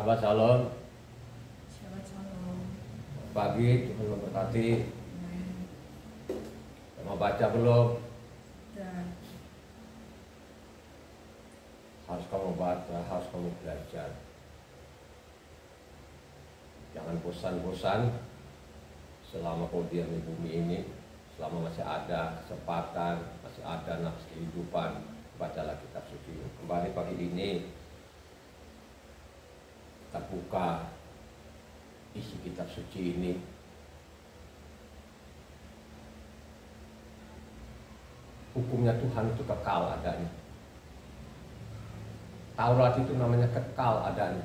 Sahabat Shalom, Shabbat Shalom. pagi Tuhan memberkati. Amin. Mau baca belum? Dan Harus kamu baca, harus kamu belajar. Jangan bosan-bosan selama kau diam di bumi ini. Selama masih ada kesempatan, masih ada nafas kehidupan, bacalah kitab suci. Kembali pagi ini kita buka isi kitab suci ini. Hukumnya Tuhan itu kekal adanya. Taurat itu namanya kekal adanya.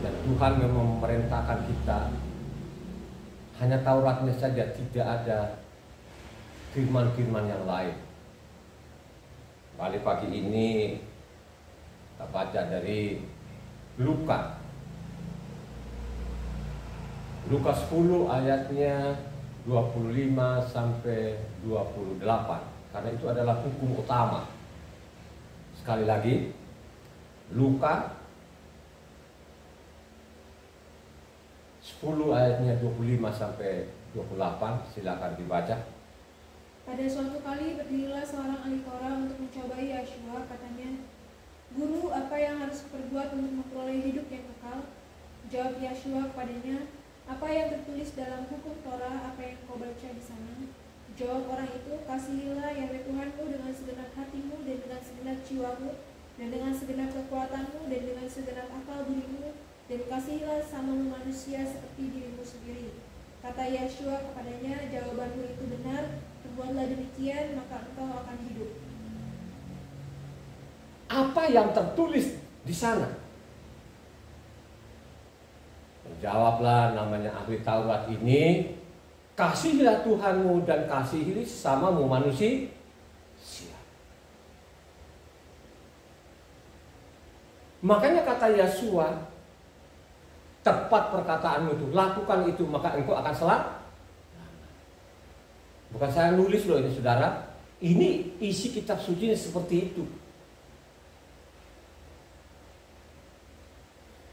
Dan Tuhan memang memerintahkan kita, hanya Tauratnya saja, tidak ada firman-firman yang lain. Kali pagi ini kita baca dari Lukas 10 ayatnya 25 sampai 28, karena itu adalah hukum utama. Sekali lagi, Lukas 10 ayatnya 25 sampai 28, silakan dibaca. pada suatu kali berdirilah seorang ahli Taurat untuk mencobai Yeshua. Katanya, "Guru, apa yang harus kuperbuat untuk memperoleh hidup yang kekal?" Jawab Yeshua kepadanya, "Apa yang tertulis dalam hukum Torah, apa yang kau baca di sana?" Jawab orang itu, "Kasihilah Yahweh Tuhanmu dengan segenap hatimu dan dengan segenap jiwamu dan dengan segenap kekuatanmu dan dengan segenap akal budimu, dan kasihilah samamu manusia seperti dirimu sendiri." Kata Yeshua kepadanya, "Jawabanmu itu benar, perbuatlah demikian, maka engkau akan hidup." Apa yang tertulis di sana? Jawablah namanya ahli Taurat ini, "Kasihilah Tuhanmu dan kasihilah sesamamu manusia." Makanya kata Yeshua, tepat perkataanmu itu, lakukan itu maka engkau akan selamat. Bukan saya nulis loh ini saudara, ini isi kitab suci seperti itu.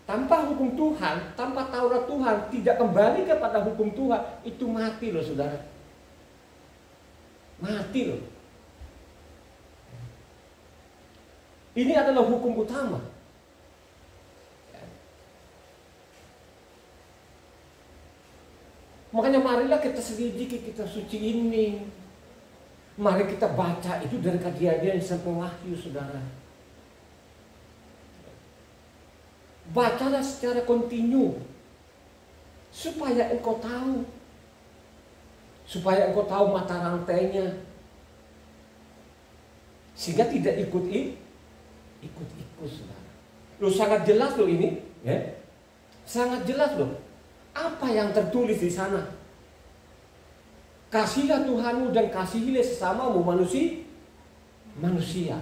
Tanpa hukum Tuhan, tanpa Taurat Tuhan, tidak kembali kepada hukum Tuhan, itu mati loh saudara. Mati loh. Ini adalah hukum utama. Makanya marilah kita selidiki kitab suci ini. Mari kita baca itu dari Kejadian sampai Wahyu saudara. Bacalah secara kontinu supaya engkau tahu, mata rantainya, sehingga tidak ikut saudara. Loh, sangat jelas loh ini, ya, sangat jelas loh. Apa yang tertulis di sana? Kasihilah Tuhanmu dan kasihilah sesamamu manusia,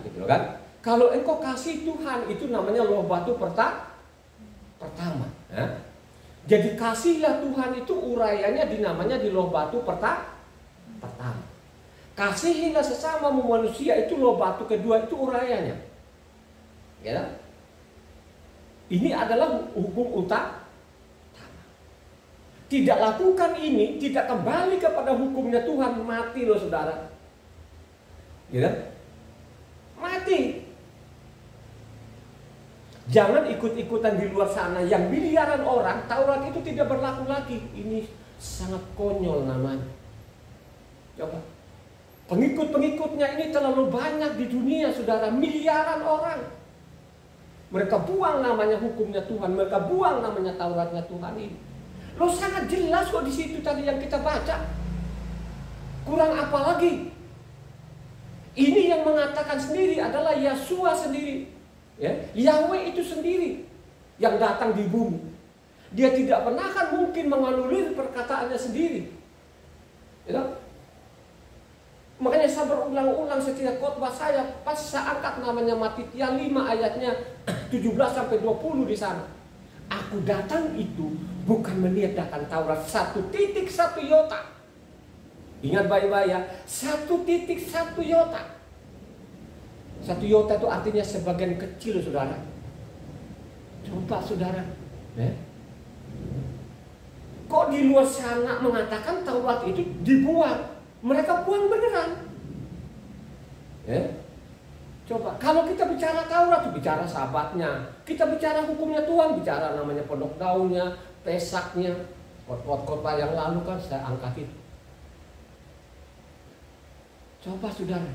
gitu loh kan? Kalau engkau kasih Tuhan, itu namanya loh batu pertama. Ya. Jadi kasihlah Tuhan itu uraiannya dinamanya di loh batu pertama. Kasihilah sesamamu manusia itu loh batu kedua, itu uraiannya. Ya. Ini adalah hukum utama. Tidak lakukan ini, tidak kembali kepada hukumnya Tuhan, mati loh saudara. Ya. Mati. Jangan ikut-ikutan di luar sana yang miliaran orang, Taurat itu tidak berlaku lagi. Ini sangat konyol namanya. Coba. Pengikut-pengikutnya ini terlalu banyak di dunia saudara, miliaran orang. Mereka buang namanya hukumnya Tuhan, mereka buang namanya Tauratnya Tuhan ini. Loh, sangat jelas kok di situ tadi yang kita baca. Kurang apa lagi? Ini yang mengatakan sendiri adalah Yeshua sendiri. Ya, Yahweh itu sendiri yang datang di bumi. Dia tidak pernah kan mungkin menganulir perkataannya sendiri. Ya, makanya saya berulang-ulang setiap khotbah saya pas saya angkat namanya Matitia 5 ayatnya 17 sampai 20 di sana. Aku datang itu bukan meniadakan Taurat 1.1 iota. Ingat baik-baik ya, 1.1 iota. 1 iota itu artinya sebagian kecil saudara. Coba saudara, ya. Kok di luar sana mengatakan Taurat itu dibuat? Mereka buang beneran. Ya. Coba, kalau kita bicara Taurat, bicara sahabatnya, kita bicara hukumnya Tuhan, bicara namanya pondok daunnya, pesaknya, kota yang lalu kan saya angkat itu. Coba saudara,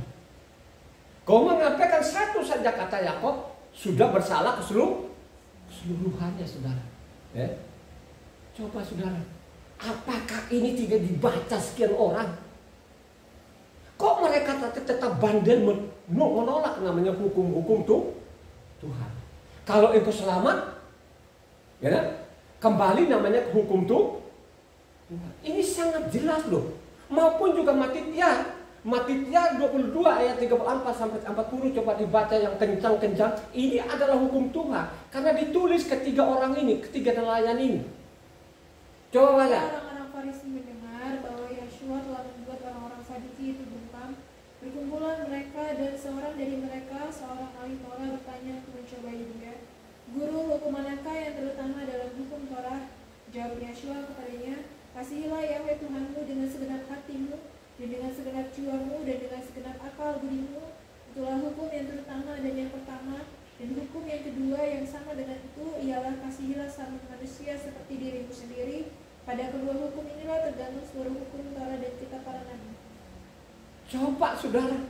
kau mengatakan satu saja kata Yakob sudah bersalah keseluruhannya saudara. Ya. Coba saudara, apakah ini tidak dibaca sekian orang? Kok mereka tetap bandel menolak namanya hukum-hukum Tuhan? Kalau engkau selamat, ya, kembali namanya hukum Tuhan. Ini sangat jelas loh. Maupun juga Matitya 22 ayat 34 sampai 40, coba dibaca yang kencang-kencang. Ini adalah hukum Tuhan karena ditulis ketiga orang ini, ketiga nelayan ini. Coba baca. Orang-orang Farisi mendengar bahwa Yeshua telah membuat orang-orang Saduki itu bungkam. Berkumpulan mereka dan seorang dari mereka, seorang ahli Torah, bertanya untuk mencobai dia. Guru, hukum manakah yang terutama dalam hukum Torah? Jawab Yeshua kepadanya, kasihilah Yahweh Tuhanmu dengan segenap hatimu, dan dengan segenap jiwamu, dan dengan segenap akal budimu. Itulah hukum yang terutama dan yang pertama. Dan hukum yang kedua yang sama dengan itu ialah kasihilah sama manusia seperti dirimu sendiri. Pada kedua hukum inilah tergantung seluruh hukum Torah dan kitab para nabi. Coba saudara,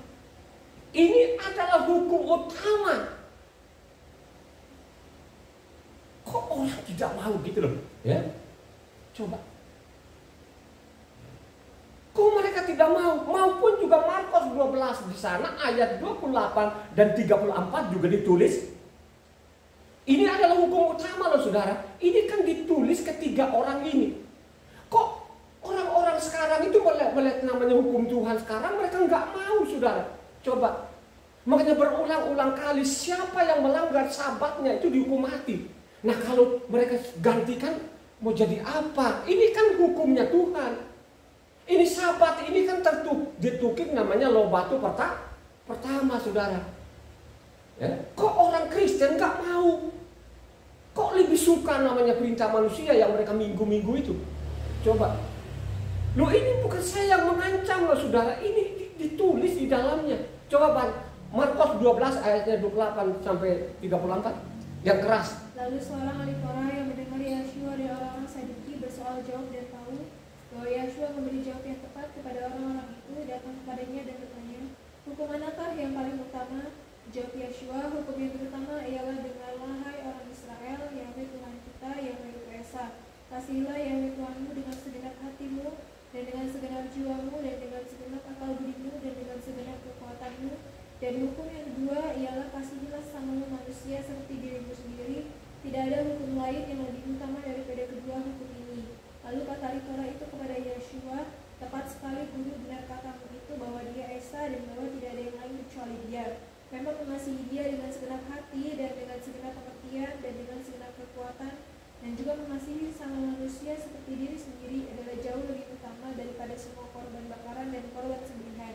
ini adalah hukum utama. Kok orang tidak mau gitu loh, ya? Coba. Kok mereka tidak mau? Maupun juga Markus 12 di sana ayat 28 dan 34 juga ditulis. Ini adalah hukum utama loh saudara. Ini kan ditulis ketiga orang ini. Kok orang-orang sekarang itu melihat namanya hukum Tuhan sekarang mereka nggak mau saudara. Coba. Makanya berulang-ulang kali siapa yang melanggar sabatnya itu dihukum mati. Nah kalau mereka gantikan mau jadi apa? Ini kan hukumnya Tuhan. Ini sabat ini kan ditukik namanya loh batu pertama saudara. Ya. Kok orang Kristen nggak mau? Kok lebih suka namanya perintah manusia yang mereka minggu-minggu itu? Coba. Loh ini bukan saya yang mengancam loh saudara. Ini ditulis di dalamnya. Coba Markus 12 ayatnya 28 sampai 34 yang keras. Lalu seorang ahli Torah yang mendengar Yeshua dari orang-orang Saduki bersoal jawab dan tahu bahwa Yeshua memberi jawab yang tepat kepada orang-orang itu, datang kepadanya dan bertanya, hukum manakah yang paling utama? Jawab Yeshua, hukum yang terutama ialah dengarlah hai orang Israel, Yahweh Tuhan kita, Yahweh itu Esa. Kasihilah Yahweh Tuhanmu dengan segenap hatimu, dan dengan segenap jiwamu, dan dengan segenap akal budimu, dan dengan segenap kekuatanmu. Dan hukum yang kedua ialah kasihilah sesamamu manusia seperti dirimu sendiri. Tidak ada hukum lain yang lebih utama daripada kedua hukum ini. Lalu kata ahli Torah itu kepada Yeshua, tepat sekali guru, benar katamu itu bahwa dia Esa dan bahwa tidak ada yang lain kecuali dia. Memang mengasihi dia dengan segenap hati dan dengan segenap pengertian dan dengan segenap kekuatan, dan juga mengasihi sama manusia seperti diri sendiri adalah jauh lebih utama daripada semua korban bakaran dan korban sembelihan.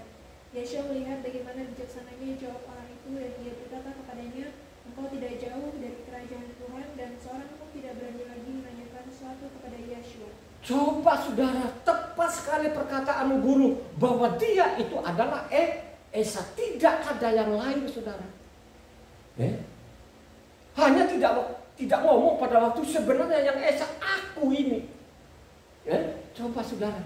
Yeshua melihat bagaimana bijaksananya jawab orang itu, dan dia berkata kepadanya, engkau tidak jauh dari kerajaan Tuhan, dan seorang pun tidak berani lagi menanyakan sesuatu kepada Yeshua. Coba saudara, tepat sekali perkataan guru bahwa dia itu adalah Esa. Tidak ada yang lain saudara. Hanya tidak ngomong pada waktu sebenarnya yang Esa aku ini. Coba saudara.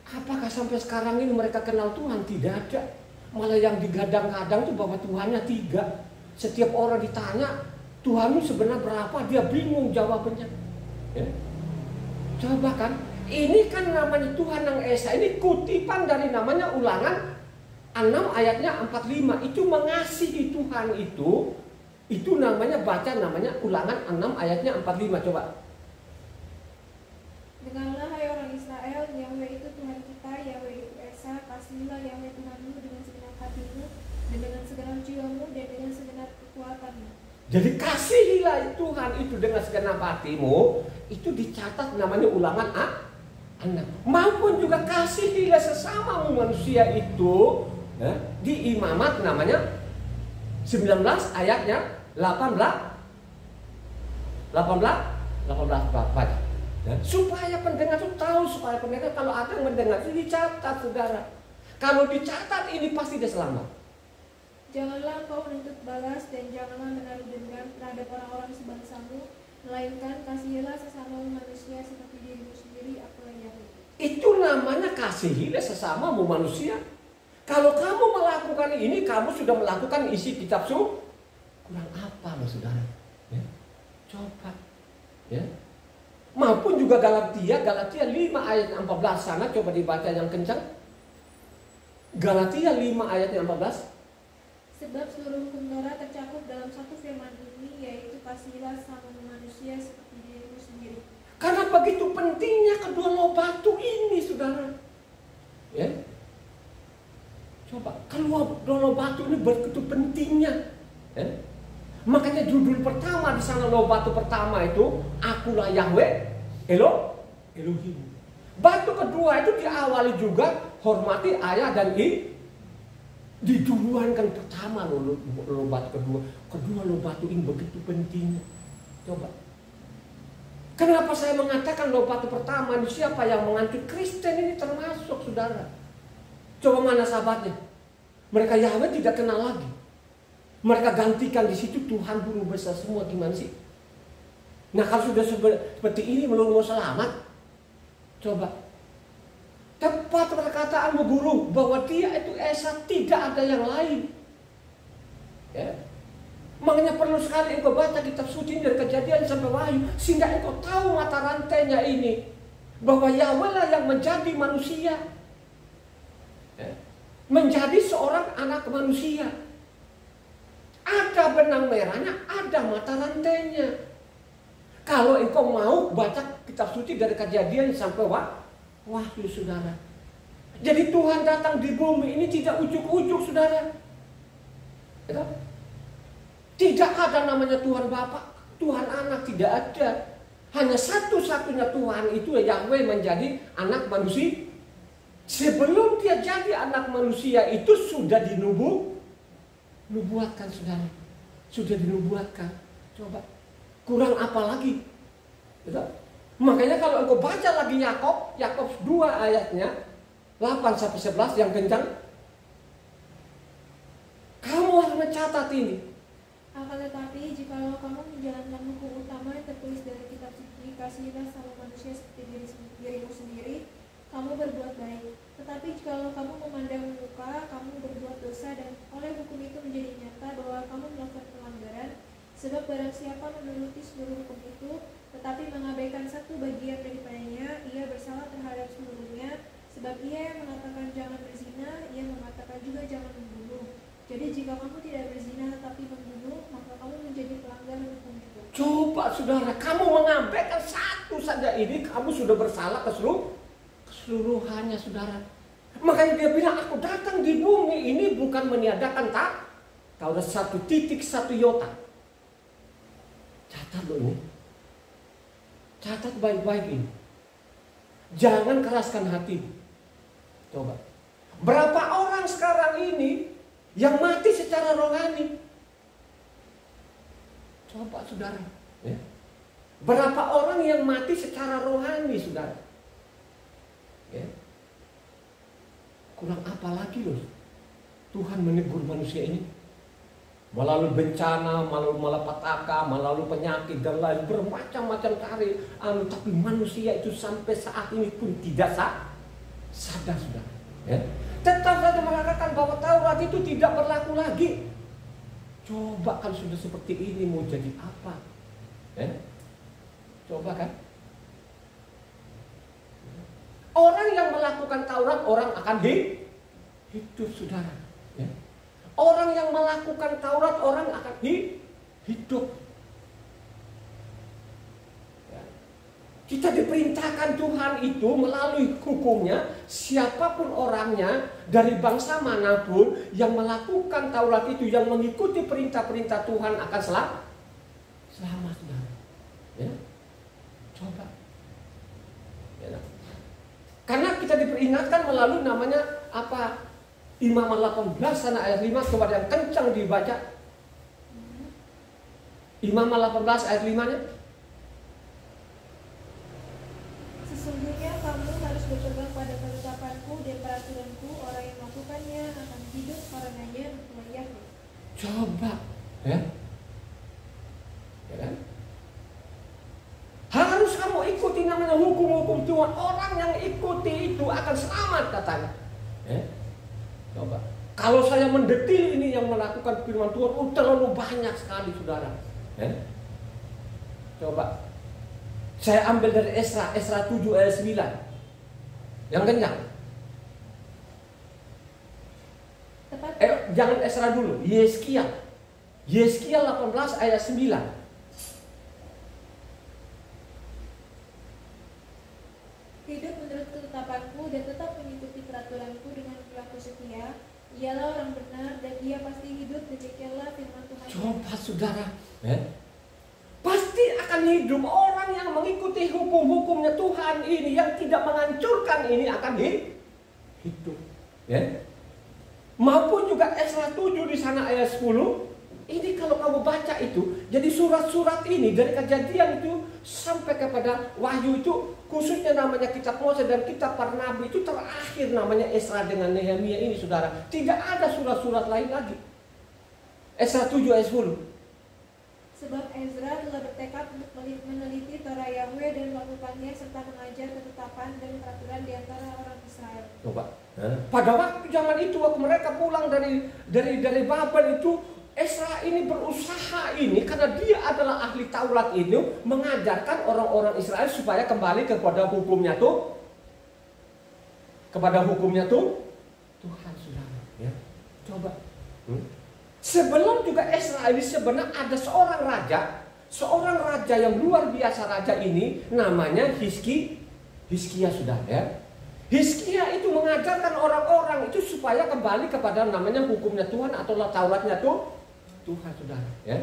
Apakah sampai sekarang ini mereka kenal Tuhan? Tidak ada. Malah yang digadang-gadang itu bahwa Tuhannya 3. Setiap orang ditanya, Tuhanmu sebenarnya berapa? Dia bingung jawabannya. Coba kan, ini kan namanya Tuhan yang Esa. Ini kutipan dari namanya Ulangan 6 ayatnya 45. Itu mengasihi Tuhan itu namanya baca namanya Ulangan 6 ayatnya 45. Coba. Dengarlah hai orang Israel, Yahweh itu Tuhan kita, Yahweh itu Esa. Kasihilah Yahweh Tuhanmu dengan segenap hatimu, dan dengan segenap jiwamu, dan dengan segenap kekuatanmu. Jadi kasihilah Tuhan itu dengan segenap hatimu. Itu dicatat namanya Ulangan 6. Maupun juga kasihilah sesamamu manusia itu. Di Imamat namanya 19 ayatnya baca. Ya. Supaya pendengar itu tahu, supaya pendengar kalau ada yang mendengar itu dicatat, saudara. Kalau dicatat ini pasti dia selamat. Janganlah engkau menuntut balas dan janganlah menaruh dendam terhadap orang-orang sebangsamu, melainkan kasihilah sesama manusia seperti dirimu sendiri, akulah Yahweh. Itu namanya kasihilah sesamamu manusia. Kalau kamu melakukan ini, kamu sudah melakukan isi kitab suci. Kurang apa loh saudara? Ya. Coba. Ya. Maupun juga Galatia 5 ayat 14 sana, coba dibaca yang kencang. Galatia 5 ayat 14. Sebab seluruh hukum Taurat tercakup dalam satu firman ini, yaitu kasihilah sesama manusia seperti dirimu sendiri. Karena begitu pentingnya kedua loh batu ini, saudara. Ya. Coba, kedua loh batu ini begitu pentingnya. Ya. Makanya judul pertama di sana loh batu pertama itu, akulah Yahweh, Elohim. Batu kedua itu diawali juga hormati ayah dan ibu. Diduluankan pertama loh batu kedua loh batu ini begitu pentingnya. Coba. Kenapa saya mengatakan loh batu pertama ini siapa yang mengantui Kristen ini termasuk saudara? Coba mana sahabatnya? Mereka Yahweh tidak kenal lagi. Mereka gantikan di situ Tuhan guru besar semua, gimana sih? Nah kalau sudah seperti ini belum mau selamat, coba. Tepat perkataanmu guru bahwa dia itu Esa, tidak ada yang lain. Ya. Makanya perlu sekali engkau baca kitab suci dari Kejadian sampai Wahyu sehingga engkau tahu mata rantainya ini bahwa Yahweh lah yang menjadi manusia, ya. Menjadi seorang anak manusia. Ada benang merahnya, ada mata rantainya. Kalau engkau mau baca kitab suci dari Kejadian sampai Wahyu, saudara. Jadi Tuhan datang di bumi ini tidak ujuk-ujuk, saudara. Ya? Tidak ada namanya Tuhan Bapa, Tuhan Anak, tidak ada. Hanya satu-satunya Tuhan itu Yahweh menjadi anak manusia. Sebelum dia jadi anak manusia itu sudah dinubuatkan, saudara. Sudah dinubuatkan. Coba. Kurang apa lagi? Ya? Makanya kalau engkau baca lagi Yakub 2 ayatnya 8-11 yang kencang, kamu harus mencatat ini. Akan tetapi jikalau kamu menjalankan hukum utama yang tertulis dari kitab suci, kasihilah sama manusia seperti dirimu sendiri, kamu berbuat baik. Tetapi jikalau kamu memandang muka, kamu berbuat dosa, dan oleh hukum itu menjadi nyata bahwa kamu melakukan pelanggaran. Sebab barang siapa menuruti seluruh hukum itu tetapi mengabaikan satu bagian daripadanya, ia bersalah terhadap seluruhnya. Sebab ia yang mengatakan jangan berzina, ia mengatakan juga jangan membunuh. Jadi jika kamu tidak berzina tetapi membunuh, maka kamu menjadi pelanggar hukum juga. Coba saudara, kamu mengabaikan satu saja ini, kamu sudah bersalah keseluruhannya, saudara. Makanya dia bilang, aku datang di bumi ini bukan meniadakan Taurat satu titik, satu iota. Catat loh ini. Catat baik-baik ini. Jangan keraskan hati. Coba. Berapa orang sekarang ini yang mati secara rohani? Coba saudara. Ya. Berapa orang yang mati secara rohani, saudara? Ya. Kurang apa lagi loh Tuhan menegur manusia ini? Melalui bencana, melalui malapetaka, melalui penyakit dan lain bermacam-macam kali. Tapi manusia itu sampai saat ini pun tidak sadar, saudara. Ya. Tetap saja mengatakan bahwa Taurat itu tidak berlaku lagi. Coba kalau sudah seperti ini mau jadi apa? Ya. Coba kan? Orang yang melakukan Taurat, orang akan hidup, saudara. Ya. Orang yang melakukan Taurat, orang akan hidup. Ya. Kita diperintahkan Tuhan itu melalui hukumnya, siapapun orangnya, dari bangsa manapun yang melakukan Taurat itu, yang mengikuti perintah-perintah Tuhan akan selamat. Saudara. Ya. Coba. Ya. Karena kita diperingatkan melalui namanya apa? Imamat 18 sana ayat 5, coba yang kencang dibaca. Imamat 18 ayat 5-nya. Sesungguhnya kamu harus berpegang pada ketetapanku dan peraturanku. Orang yang melakukannya akan hidup karenanya, mengikuti Yahwe. Coba, ya kan? Harus kamu ikuti namanya hukum-hukum Tuhan. Orang yang ikuti itu akan selamat katanya. Ya? Coba. Kalau saya mendetil ini yang melakukan firman Tuhan, terlalu banyak sekali saudara. Ya? Coba. Saya ambil dari Esra 7 ayat 9. Yang kenyang. Jangan Esra dulu, Yeskiel 18 ayat 9. Hidup menurut ketetapanku dan tetap mengikuti peraturanku dengan perilaku setia, ialah orang benar dan ia pasti hidup. Demikianlah firman Tuhan. Coba saudara, pasti akan hidup. Orang yang mengikuti hukum-hukumnya Tuhan ini, yang tidak menghancurkan ini, akan hidup. Maupun juga Esra 7 di sana ayat 10. Ini kalau kamu baca itu, jadi surat-surat ini dari Kejadian itu sampai kepada Wahyu itu, khususnya namanya kitab Mose dan kitab para nabi itu terakhir namanya Esra dengan Nehemia ini saudara. Tidak ada surat-surat lain lagi. Esra 7 ayat 10. Sebab Ezra telah bertekad untuk meneliti Torah Yahwe dan melakukannya serta mengajar ketetapan dan peraturan di antara orang Israel. Coba. Pada waktu zaman itu waktu mereka pulang dari Babel itu, Esra ini berusaha ini karena dia adalah ahli Taurat ini mengajarkan orang-orang Israel supaya kembali kepada hukumnya tuh, Tuhan saudara. Ya. Coba. Sebelum juga Esra ini sebenarnya ada seorang raja yang luar biasa. Raja ini namanya Hizkia sudah ya. Hizkia itu mengajarkan orang-orang itu supaya kembali kepada namanya hukumnya Tuhan atau Tauratnya tuh Tuhan saudara ya.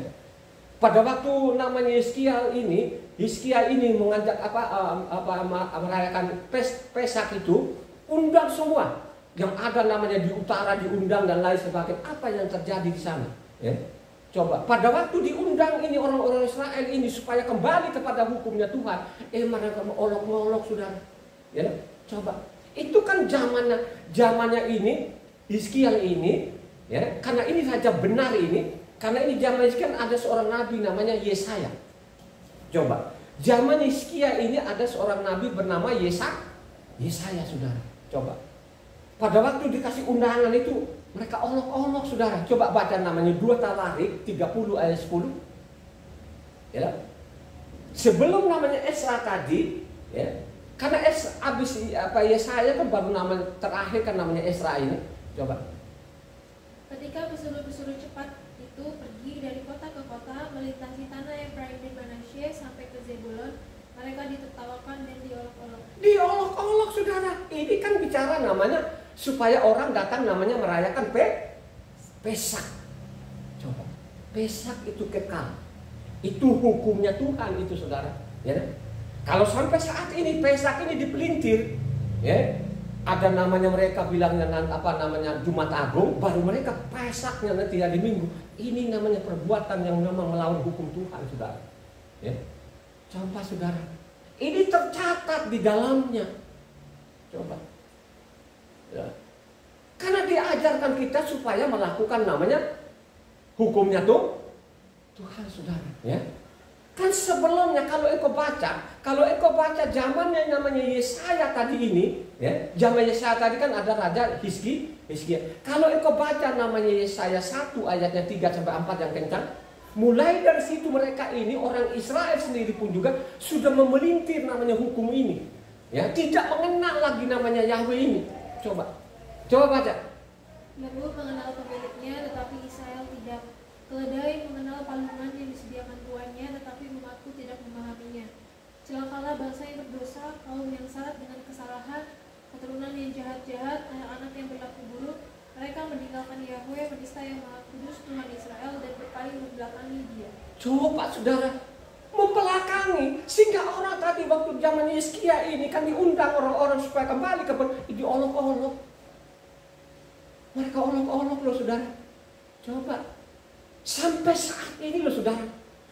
Pada waktu namanya Hizkia ini mengajak merayakan Pesak itu, undang semua yang ada namanya di utara diundang dan lain sebagainya. Apa yang terjadi di sana? Ya. Coba pada waktu diundang ini orang-orang Israel ini supaya kembali kepada hukumnya Tuhan, mereka olok-olok saudara. Ya, coba. Itu kan zamannya ini Hizkia ini, ya, karena ini raja benar ini. Karena ini zaman Hizkia ada seorang nabi namanya Yesaya. Coba, zaman Hizkia ini ada seorang nabi bernama Yesaya saudara. Coba. Pada waktu dikasih undangan itu mereka olok-olok saudara. Coba baca namanya 2 Tawarik 30 ayat 10. Ya. Sebelum namanya Esra tadi, ya. Karena Yesaya kan baru nama terakhir kan namanya Esra ini. Coba. Ketika pesuruh-pesuruh cepat itu pergi dari kota ke kota melintasi tanah Efraim dan Manasye sampai ke Zebulon, mereka ditertawakan dan diolok-olok. Diolok-olok saudara. Ini kan bicara namanya supaya orang datang namanya merayakan Pesak. Coba. Pesak itu kekal. Itu hukumnya Tuhan itu saudara. Ya. Kalau sampai saat ini Pesak ini dipelintir, ya, ada namanya mereka bilangnya namanya Jumat Agung, baru mereka Pesaknya nanti hari Minggu. Ini namanya perbuatan yang memang melawan hukum Tuhan saudara. Ya. Coba saudara. Ini tercatat di dalamnya. Coba. Ya. Karena diajarkan kita supaya melakukan namanya hukumnya tuh Tuhan saudara. Ya. Kan sebelumnya kalau engkau baca zamannya namanya Yesaya tadi ini, ya, zaman Yesaya tadi kan ada raja Hizkia. Kalau engkau baca namanya Yesaya 1 ayatnya 3 sampai 4 yang kencang, mulai dari situ mereka ini orang Israel sendiri pun juga sudah memelintir namanya hukum ini. Ya, tidak mengenal lagi namanya Yahweh ini. Coba baca. Lembu mengenal pemiliknya, tetapi Israel tidak. Keledai mengenal palungan yang disediakan tuannya, tetapi umatku tidak memahaminya. Celakalah bangsa yang berdosa, kaum yang syarat dengan kesalahan, keturunan yang jahat-jahat, anak-anak yang berlaku buruk. Mereka meninggalkan Yahweh, penista yang Maha Kudus, Tuhan Israel, dan berpaling membelakangi Dia. Coba saudara, membelakangi sehingga orang tadi waktu zaman Hizkia ini kan diundang orang-orang supaya kembali ke diolok-olok. Mereka olok-olok loh saudara. Coba. Sampai saat ini loh saudara.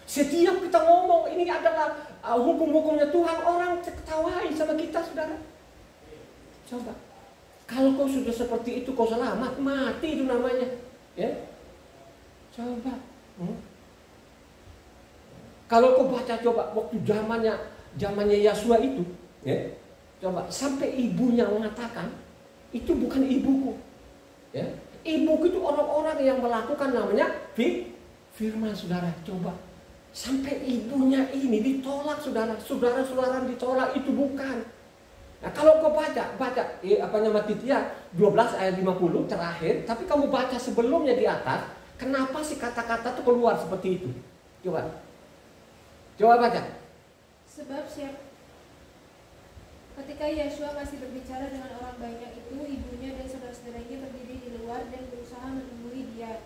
Setiap kita ngomong ini adalah hukum-hukumnya Tuhan, orang ketawain sama kita, saudara. Coba, kalau kau sudah seperti itu, kau selamat, mati itu namanya. Ya, coba. Kalau kau baca, coba waktu zamannya Yosua itu, ya, coba sampai ibunya mengatakan, itu bukan ibuku. Ya, ibuku itu orang-orang yang melakukan namanya firman, saudara. Coba. Sampai ibunya ini ditolak, saudara-saudara ditolak, itu bukan. Nah, kalau kau baca Matitia 12 ayat 50 terakhir, tapi kamu baca sebelumnya di atas, kenapa sih kata-kata itu keluar seperti itu? Coba baca. Sebab ketika Yosua masih berbicara dengan orang banyak itu, ibunya dan saudara-saudaranya berdiri di luar dan berusaha menemui dia.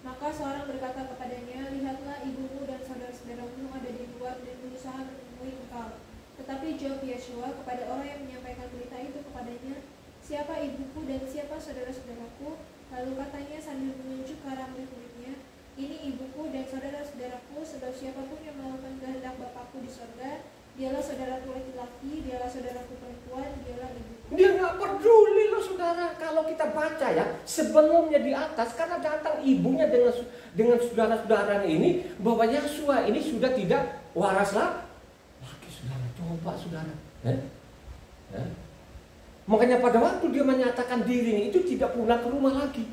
Maka seorang berkata kepadanya, lihatlah ibumu dan saudara-saudaramu ada di luar dan berusaha menemui engkau. Tetapi jawab Yosua kepada orang yang menyampaikan berita itu kepadanya, siapa ibuku dan siapa saudara-saudaraku? Lalu katanya sambil menunjuk ke arah murid-muridnya, ini ibuku dan saudara-saudaraku, sebab siapapun yang melakukan kehendak Bapakku di sorga, dialah saudaraku laki-laki, dialah saudaraku perempuan, dialah ibuku. Dia nggak peduli loh, saudara. Kalau kita baca ya, sebelumnya di atas, karena datang ibunya dengan saudara-saudaranya ini, bahwa Yosua ini sudah tidak waras lagi, saudara. Coba, saudara. Makanya pada waktu dia menyatakan dirinya itu tidak pulang ke rumah lagi.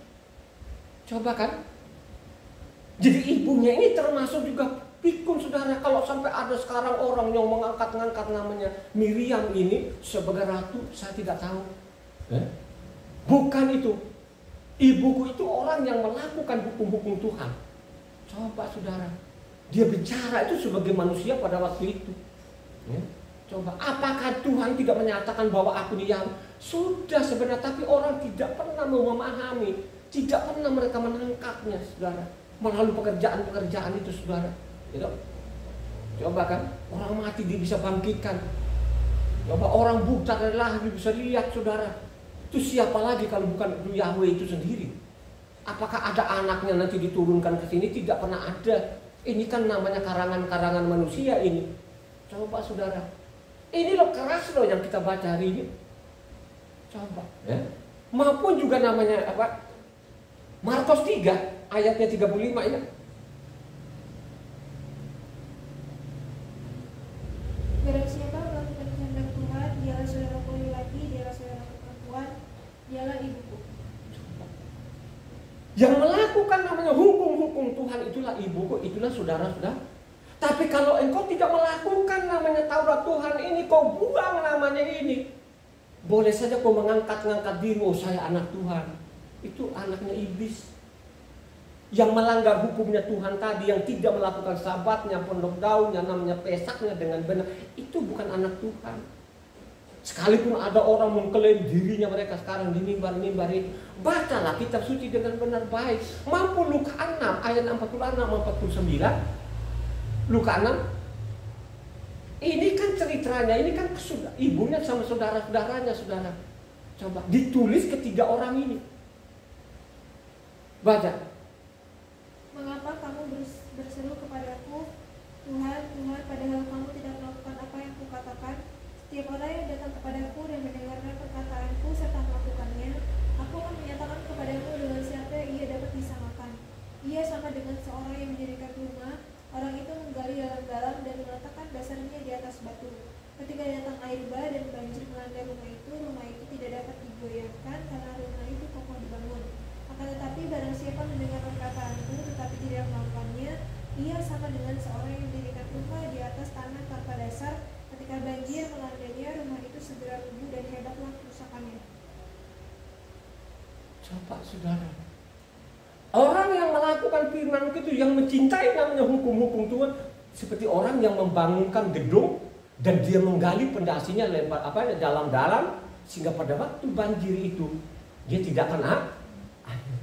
Coba kan? Jadi ibunya ini termasuk juga pikun, saudara. Kalau sampai ada sekarang orang yang mengangkat namanya Miriam ini sebagai ratu, saya tidak tahu. Bukan itu. Ibuku itu orang yang melakukan hukum-hukum Tuhan. Coba, saudara. Dia bicara itu sebagai manusia pada waktu itu. Coba, apakah Tuhan tidak menyatakan bahwa aku diam? Sudah sebenarnya, tapi orang tidak pernah memahami, tidak pernah mereka menangkapnya, saudara. Melalui pekerjaan-pekerjaan itu, saudara. Gitu. Coba kan, orang mati dia bisa bangkitkan. Coba orang buta dari lahir dia bisa lihat, saudara. Itu siapa lagi kalau bukan Yahweh itu sendiri? Apakah ada anaknya nanti diturunkan ke sini? Tidak pernah ada. Ini kan namanya karangan-karangan manusia ini. Coba, saudara. Ini loh keras loh yang kita baca hari ini. Coba. Maupun juga namanya apa? Markus 3 ayatnya 35 ini. Barang siapa melakukan kehendak Tuhan, dialah saudaraku laki-laki, dialah saudaraku perempuan, dialah ibuku. Yang melakukan namanya hukum-hukum Tuhan itulah ibuku, itulah saudara-saudara. Tapi kalau engkau tidak melakukan namanya Taurat Tuhan ini, kau buang namanya ini, boleh saja kau mengangkat-ngangkat diri, oh saya anak Tuhan. Itu anaknya iblis. Yang melanggar hukumnya Tuhan tadi, yang tidak melakukan sabatnya, pondok daunnya, namanya pesaknya dengan benar, itu bukan anak Tuhan. Sekalipun ada orang mengklaim dirinya mereka sekarang di mimbar-mimbar itu, bacalah kitab suci dengan benar baik. Mampu Luka 6 ayat 46-49. Luka 6. Ini kan ceritanya, ini kan ibunya sama saudara-saudaranya, saudara. Coba ditulis ketiga orang ini. Baca. Mengapa kamu berseru kepadaku, Tuhan, Tuhan, padahal kamu tidak melakukan apa yang kukatakan? Setiap orang yang datang kepadaku dan mendengarkan perkataanku serta melakukannya, aku akan menyatakan kepadamu dengan siapa ia dapat disamakan. Ia sama dengan seorang yang mendirikan rumah. Orang itu menggali dalam-dalam dan meletakkan dasarnya di atas batu. Ketika datang air bah dan banjir melanda rumah itu tidak dapat digoyahkan karena rumah itu kokoh dibangun. Akan tetapi barang siapa mendengar perkataanku tetapi tidak melakukannya, ia sama dengan seorang yang mendirikan rumah di atas tanah tanpa dasar. Ketika banjir melandanya, rumah itu segera rubuh dan hebatlah kerusakannya. Coba, saudara. Orang yang melakukan firman itu, yang mencintai namanya hukum-hukum Tuhan, seperti orang yang membangunkan gedung dan dia menggali pondasinya dalam-dalam, sehingga pada waktu banjir itu dia tidak kena air.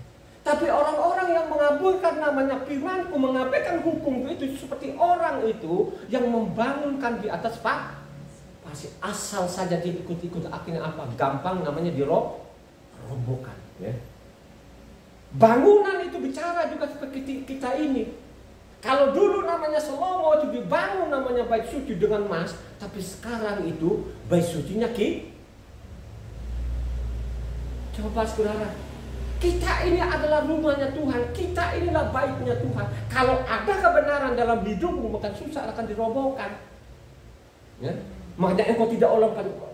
Tapi orang-orang yang mengabulkan namanya firmanku, mengabaikan hukumku itu, seperti orang itu yang membangunkan di atas pasir, asal saja dia ikut-ikut, akhirnya apa? Gampang namanya dirobohkan, ya. Bangunan itu bicara juga seperti kita ini. Kalau dulu namanya Salomo itu dibangun namanya bait suci dengan emas, tapi sekarang itu bait sucinya coba saudara, kita ini adalah rumahnya Tuhan, kita inilah baitnya Tuhan. Kalau ada kebenaran dalam hidupmu, maka susah akan dirobohkan. Ya? Makanya engkau tidak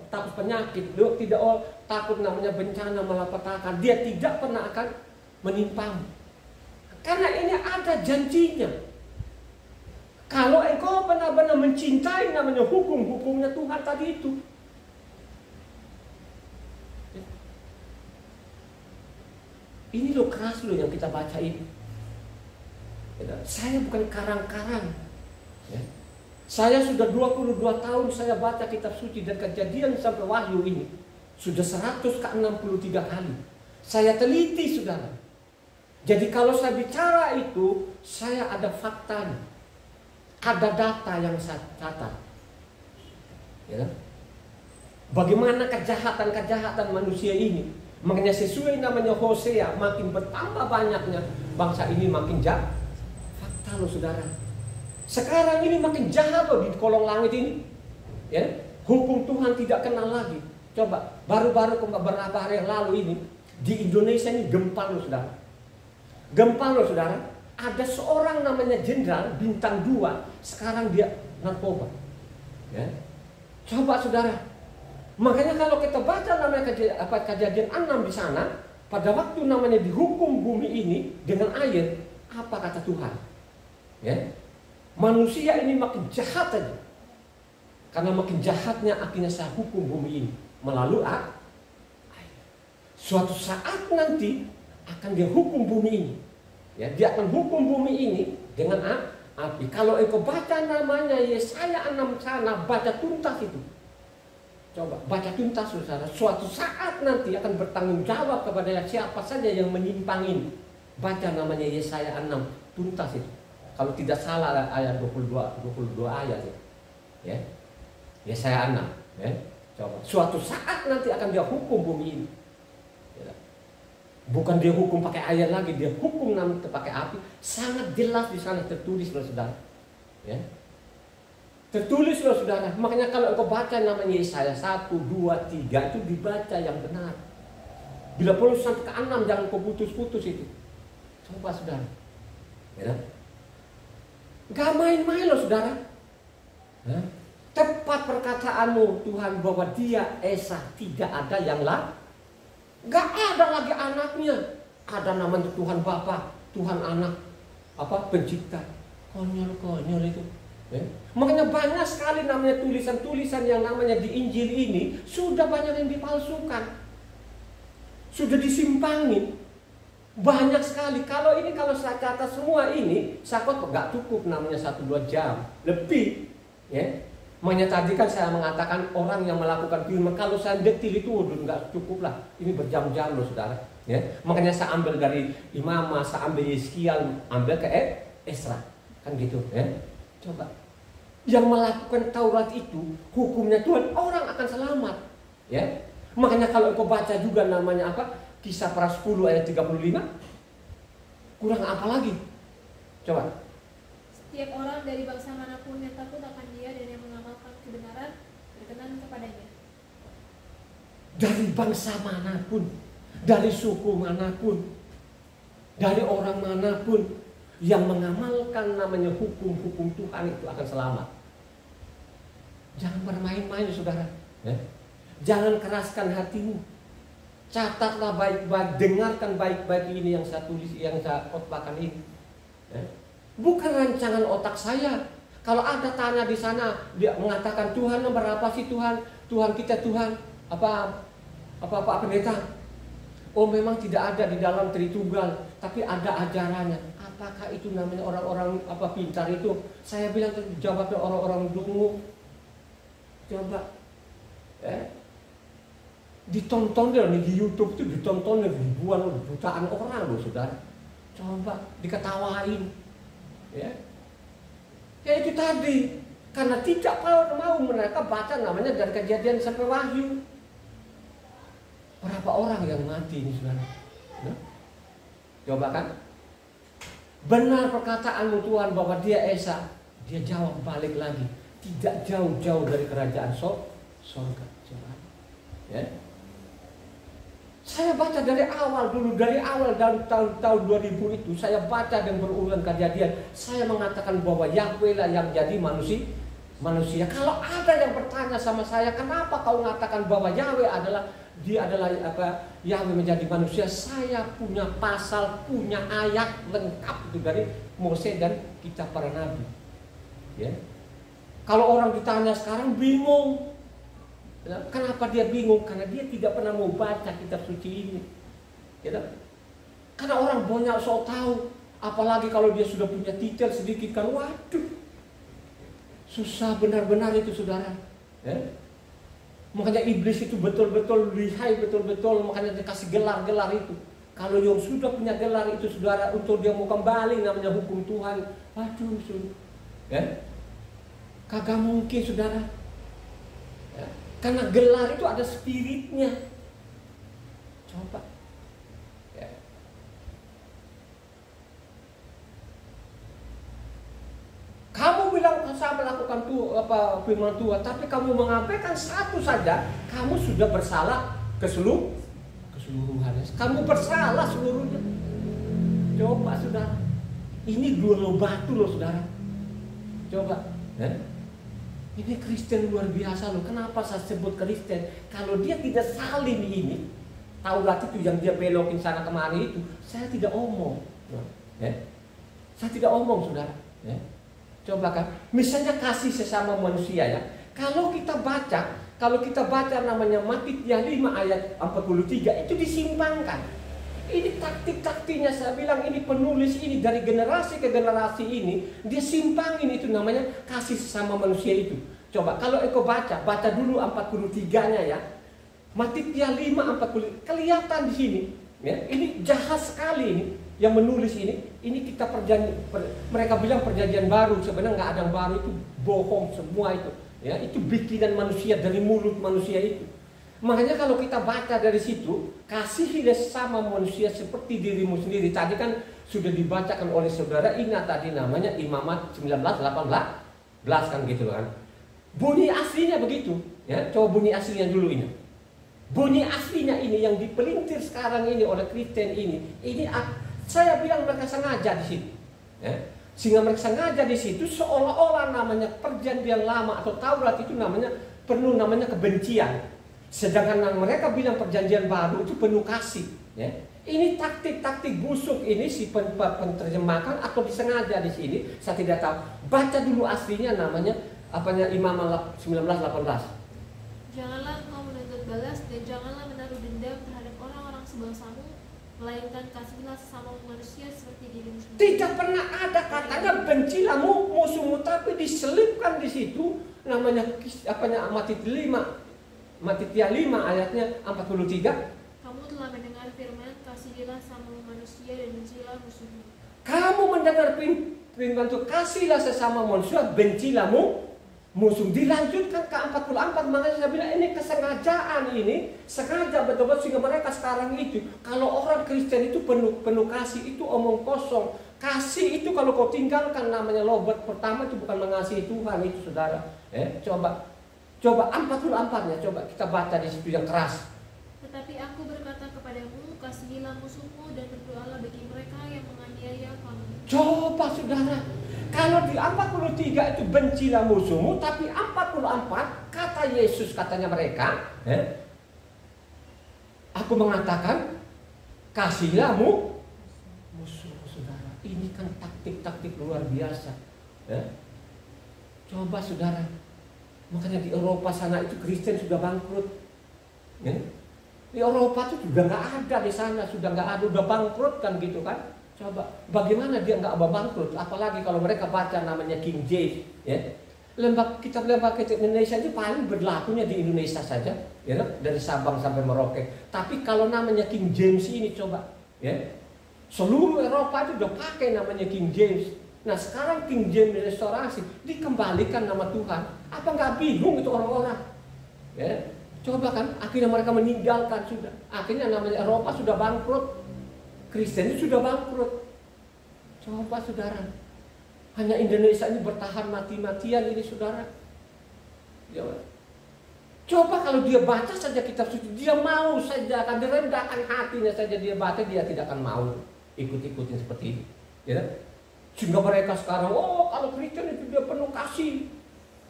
takut penyakit, tidak takut namanya bencana malapetaka, dia tidak pernah akan menimpamu. Karena ini ada janjinya. Kalau engkau benar-benar mencintai namanya hukum-hukumnya Tuhan tadi itu. Ini loh keras loh yang kita baca ini. Saya bukan karang-karang. Ya. Saya sudah 22 tahun saya baca kitab suci dan Kejadian sampai Wahyu ini. Sudah 163 kali. Saya teliti saudara. Jadi kalau saya bicara itu, saya ada faktanya. Ada data yang saya catat. Ya. Bagaimana kejahatan-kejahatan manusia ini. Makanya sesuai namanya Hosea, makin bertambah banyaknya bangsa ini makin jahat. Fakta loh saudara. Sekarang ini makin jahat loh di kolong langit ini. Ya, hukum Tuhan tidak kenal lagi. Coba baru-baru beberapa hari yang lalu ini di Indonesia ini gempa loh saudara. Gempa loh saudara. Ada seorang namanya jenderal bintang 2, sekarang dia narkoba. Ya. Coba saudara. Makanya kalau kita baca namanya Kejadian 6 di sana, pada waktu namanya dihukum bumi ini dengan air, apa kata Tuhan? Ya, manusia ini makin jahat aja. Karena makin jahatnya akhirnya saya hukum bumi ini melalui air. Suatu saat nanti akan dia hukum bumi ini. Ya, dia akan hukum bumi ini dengan api. Kalau engkau baca namanya Yesaya 6 sana, baca tuntas itu. Coba baca tuntas saudara. Suatu saat nanti akan bertanggung jawab kepada siapa saja yang menyimpangin. Baca namanya Yesaya 6 tuntas itu. Kalau tidak salah ayat 22 ayat itu. Ya. Yesaya 6, ya. Coba. Suatu saat nanti akan dia hukum bumi ini. Ya. Bukan dia hukum pakai air lagi, dia hukum nanti pakai api. Sangat jelas di sana tertulis loh saudara. Ya. Tertulis loh saudara. Makanya kalau engkau baca namanya Yesaya 1, 2, 3 itu dibaca yang benar. Bila perlu sampai ke 6 jangan kau putus-putus itu. Coba saudara. Ya. Gak main-main loh saudara. Ya. Tepat perkataanmu Tuhan bahwa dia Esa tidak ada yang lain. Gak ada lagi anaknya. Ada namanya Tuhan Bapa, Tuhan Anak, pencipta. Konyol-konyol itu. Ya. Makanya banyak sekali namanya tulisan-tulisan yang namanya di Injil ini sudah banyak yang dipalsukan, sudah disimpangin banyak sekali. Kalau saya kata semua ini, saya kok nggak cukup namanya 1-2 jam lebih. Ya. Makanya tadi kan saya mengatakan orang yang melakukan firman kalau saya detil itu udah nggak cukup lah. Ini berjam-jam loh saudara. Ya. Makanya saya ambil dari Imam, saya ambil Yeskiel, ambil ke Esra, kan gitu. Ya. Coba. Yang melakukan Taurat itu hukumnya Tuhan, orang akan selamat. Ya. Makanya kalau kau baca juga namanya Kisah Para 10 ayat 35, kurang apa lagi? Coba. Setiap orang dari bangsa manapun yang takut akan dia dan yang mengamalkan kebenaran berkenan kepadanya. Dari bangsa manapun, dari suku manapun, dari orang manapun yang mengamalkan namanya hukum-hukum Tuhan itu akan selamat. Jangan bermain-main saudara. Ya. Jangan keraskan hatimu. Catatlah baik-baik, dengarkan baik-baik ini yang saya tulis, yang saya khotbahkan ini. Ya. Bukan rancangan otak saya. Kalau ada tanya di sana, dia mengatakan Tuhan berapa sih Tuhan? Tuhan kita Tuhan apa pendeta? Oh memang tidak ada di dalam Tritunggal, tapi ada ajarannya. Apakah itu namanya orang-orang pintar itu? Saya bilang jawabnya orang-orang dungu. Coba, ditonton di YouTube itu ditonton ribuan, jutaan orang loh saudara. Coba diketawain, ya itu tadi karena tidak mau mereka baca namanya dari Kejadian sampai Wahyu. Berapa orang yang mati ini saudara? Nah, coba kan? Benar perkataanmu Tuhan bahwa dia Esa. Dia jawab balik lagi, tidak jauh-jauh dari kerajaan surga. Ya. Saya baca dari awal dari tahun 2000 itu saya baca dan berulang kejadian. Saya mengatakan bahwa Yahweh lah yang jadi manusia. Kalau ada yang bertanya sama saya, kenapa kau mengatakan bahwa Yahweh adalah Yahweh menjadi manusia? Saya punya pasal, punya ayat lengkap itu dari Mose dan kitab para nabi. Ya. Kalau orang ditanya sekarang bingung. Kenapa dia bingung? Karena dia tidak pernah mau baca kitab suci ini. Ya. Karena orang banyak sok tahu, apalagi kalau dia sudah punya titel sedikit kan, waduh, susah benar-benar itu saudara. Ya. Makanya iblis itu betul-betul lihai, betul-betul, makanya dikasih gelar-gelar itu. Kalau yang sudah punya gelar itu saudara, untuk dia mau kembali namanya hukum Tuhan, waduh, ya. Kagak mungkin saudara. Ya. Karena gelar itu ada spiritnya. Coba. Ya. Kamu bilang saya melakukan firman Tuhan, tapi kamu mengabaikan satu saja, kamu sudah bersalah keseluruhan. Kamu bersalah seluruhnya. Coba saudara. Ini dua batu loh saudara. Coba. Ya. Ini Kristen luar biasa loh. Kenapa saya sebut Kristen? Kalau dia tidak salin ini, Taurat itu yang dia belokin sana kemari itu, saya tidak omong. Ya. Saya tidak omong saudara. Ya. Coba kan, misalnya kasih sesama manusia ya. Kalau kita baca namanya Matitia 5 ayat 43 itu disimpangkan. Ini taktik-taktiknya, saya bilang ini penulis ini dari generasi ke generasi ini, dia simpangin itu namanya kasih sesama manusia itu. Coba kalau engkau baca dulu 43-nya ya. Matitia 5:40 kelihatan di sini. Ya, ini jahat sekali ini yang menulis ini kita mereka bilang perjanjian baru, sebenarnya nggak ada yang baru, itu bohong semua itu. Ya, itu bikinan manusia dari mulut manusia itu. Makanya kalau kita baca dari situ, kasihilah sesama manusia seperti dirimu sendiri. Tadi kan sudah dibacakan oleh saudara, ingat tadi namanya Imamat 19:18 kan gitu kan. Bunyi aslinya begitu, ya. Coba bunyi aslinya dulu ini. Bunyi aslinya ini yang dipelintir sekarang ini oleh Kristen ini saya bilang mereka sengaja di situ. Ya. Sehingga mereka sengaja di situ seolah-olah namanya perjanjian lama atau Taurat itu penuh namanya kebencian. Sedangkan mereka bilang perjanjian baru itu penuh kasih. Ya. Ini taktik-taktik busuk ini si penerjemahkan atau disengaja di sini, saya tidak tahu. Baca dulu aslinya namanya Imamat 19:18. Janganlah engkau menuntut balas dan janganlah menaruh dendam terhadap orang-orang sebangsamu, melainkan kasihilah sesama manusia seperti dirimu sendiri. Tidak pernah ada katanya bencilah musuhmu, tapi diselipkan di situ namanya Matitia 5 ayatnya 43. Kamu telah mendengar firman, kasihilah sesama manusia dan bencilah musuhmu. Kamu mendengar firman itu, kasihlah sesama manusia, bencilah musuh. Dilanjutkan ke 44, makanya saya bilang ini kesengajaan ini, sengaja betul-betul sehingga mereka sekarang itu, kalau orang Kristen itu penuh kasih, itu omong kosong. Kasih itu kalau kau tinggalkan namanya lobat pertama itu bukan mengasihi Tuhan itu saudara. Coba 44-nya, coba kita baca di situ yang keras. Tetapi aku berkata kepadamu, kasihilah musuhmu dan berdoalah bagi mereka yang menganiaya kamu. Coba saudara, kalau di 43 itu bencilah musuhmu, tapi 44 kata Yesus katanya mereka, aku mengatakan kasihilah musuh saudara. Ini kan taktik-taktik luar biasa. Coba saudara. Makanya di Eropa sana itu Kristen sudah bangkrut. Ya? Di Eropa itu sudah nggak ada di sana, sudah nggak ada, udah bangkrut kan gitu kan. Coba, bagaimana dia nggak bangkrut? Apalagi kalau mereka baca namanya King James. Ya? Kitab Indonesia itu paling berlakunya di Indonesia saja, ya, dari Sabang sampai Merauke. Tapi kalau namanya King James ini coba, ya, seluruh Eropa itu udah pakai namanya King James. Nah sekarang King James restorasi dikembalikan nama Tuhan. Apa nggak bingung itu orang-orang? Ya, coba kan, akhirnya mereka meninggalkan sudah. Akhirnya namanya Eropa sudah bangkrut, Kristen itu sudah bangkrut. Coba saudara, hanya Indonesia ini bertahan mati-matian ini saudara. Ya, coba kalau dia baca saja kitab suci, dia mau saja, akan direndahkan hatinya saja dia baca, dia tidak akan mau ikut-ikutin seperti ini. Ya, sehingga mereka sekarang, oh kalau Kristen itu dia penuh kasih.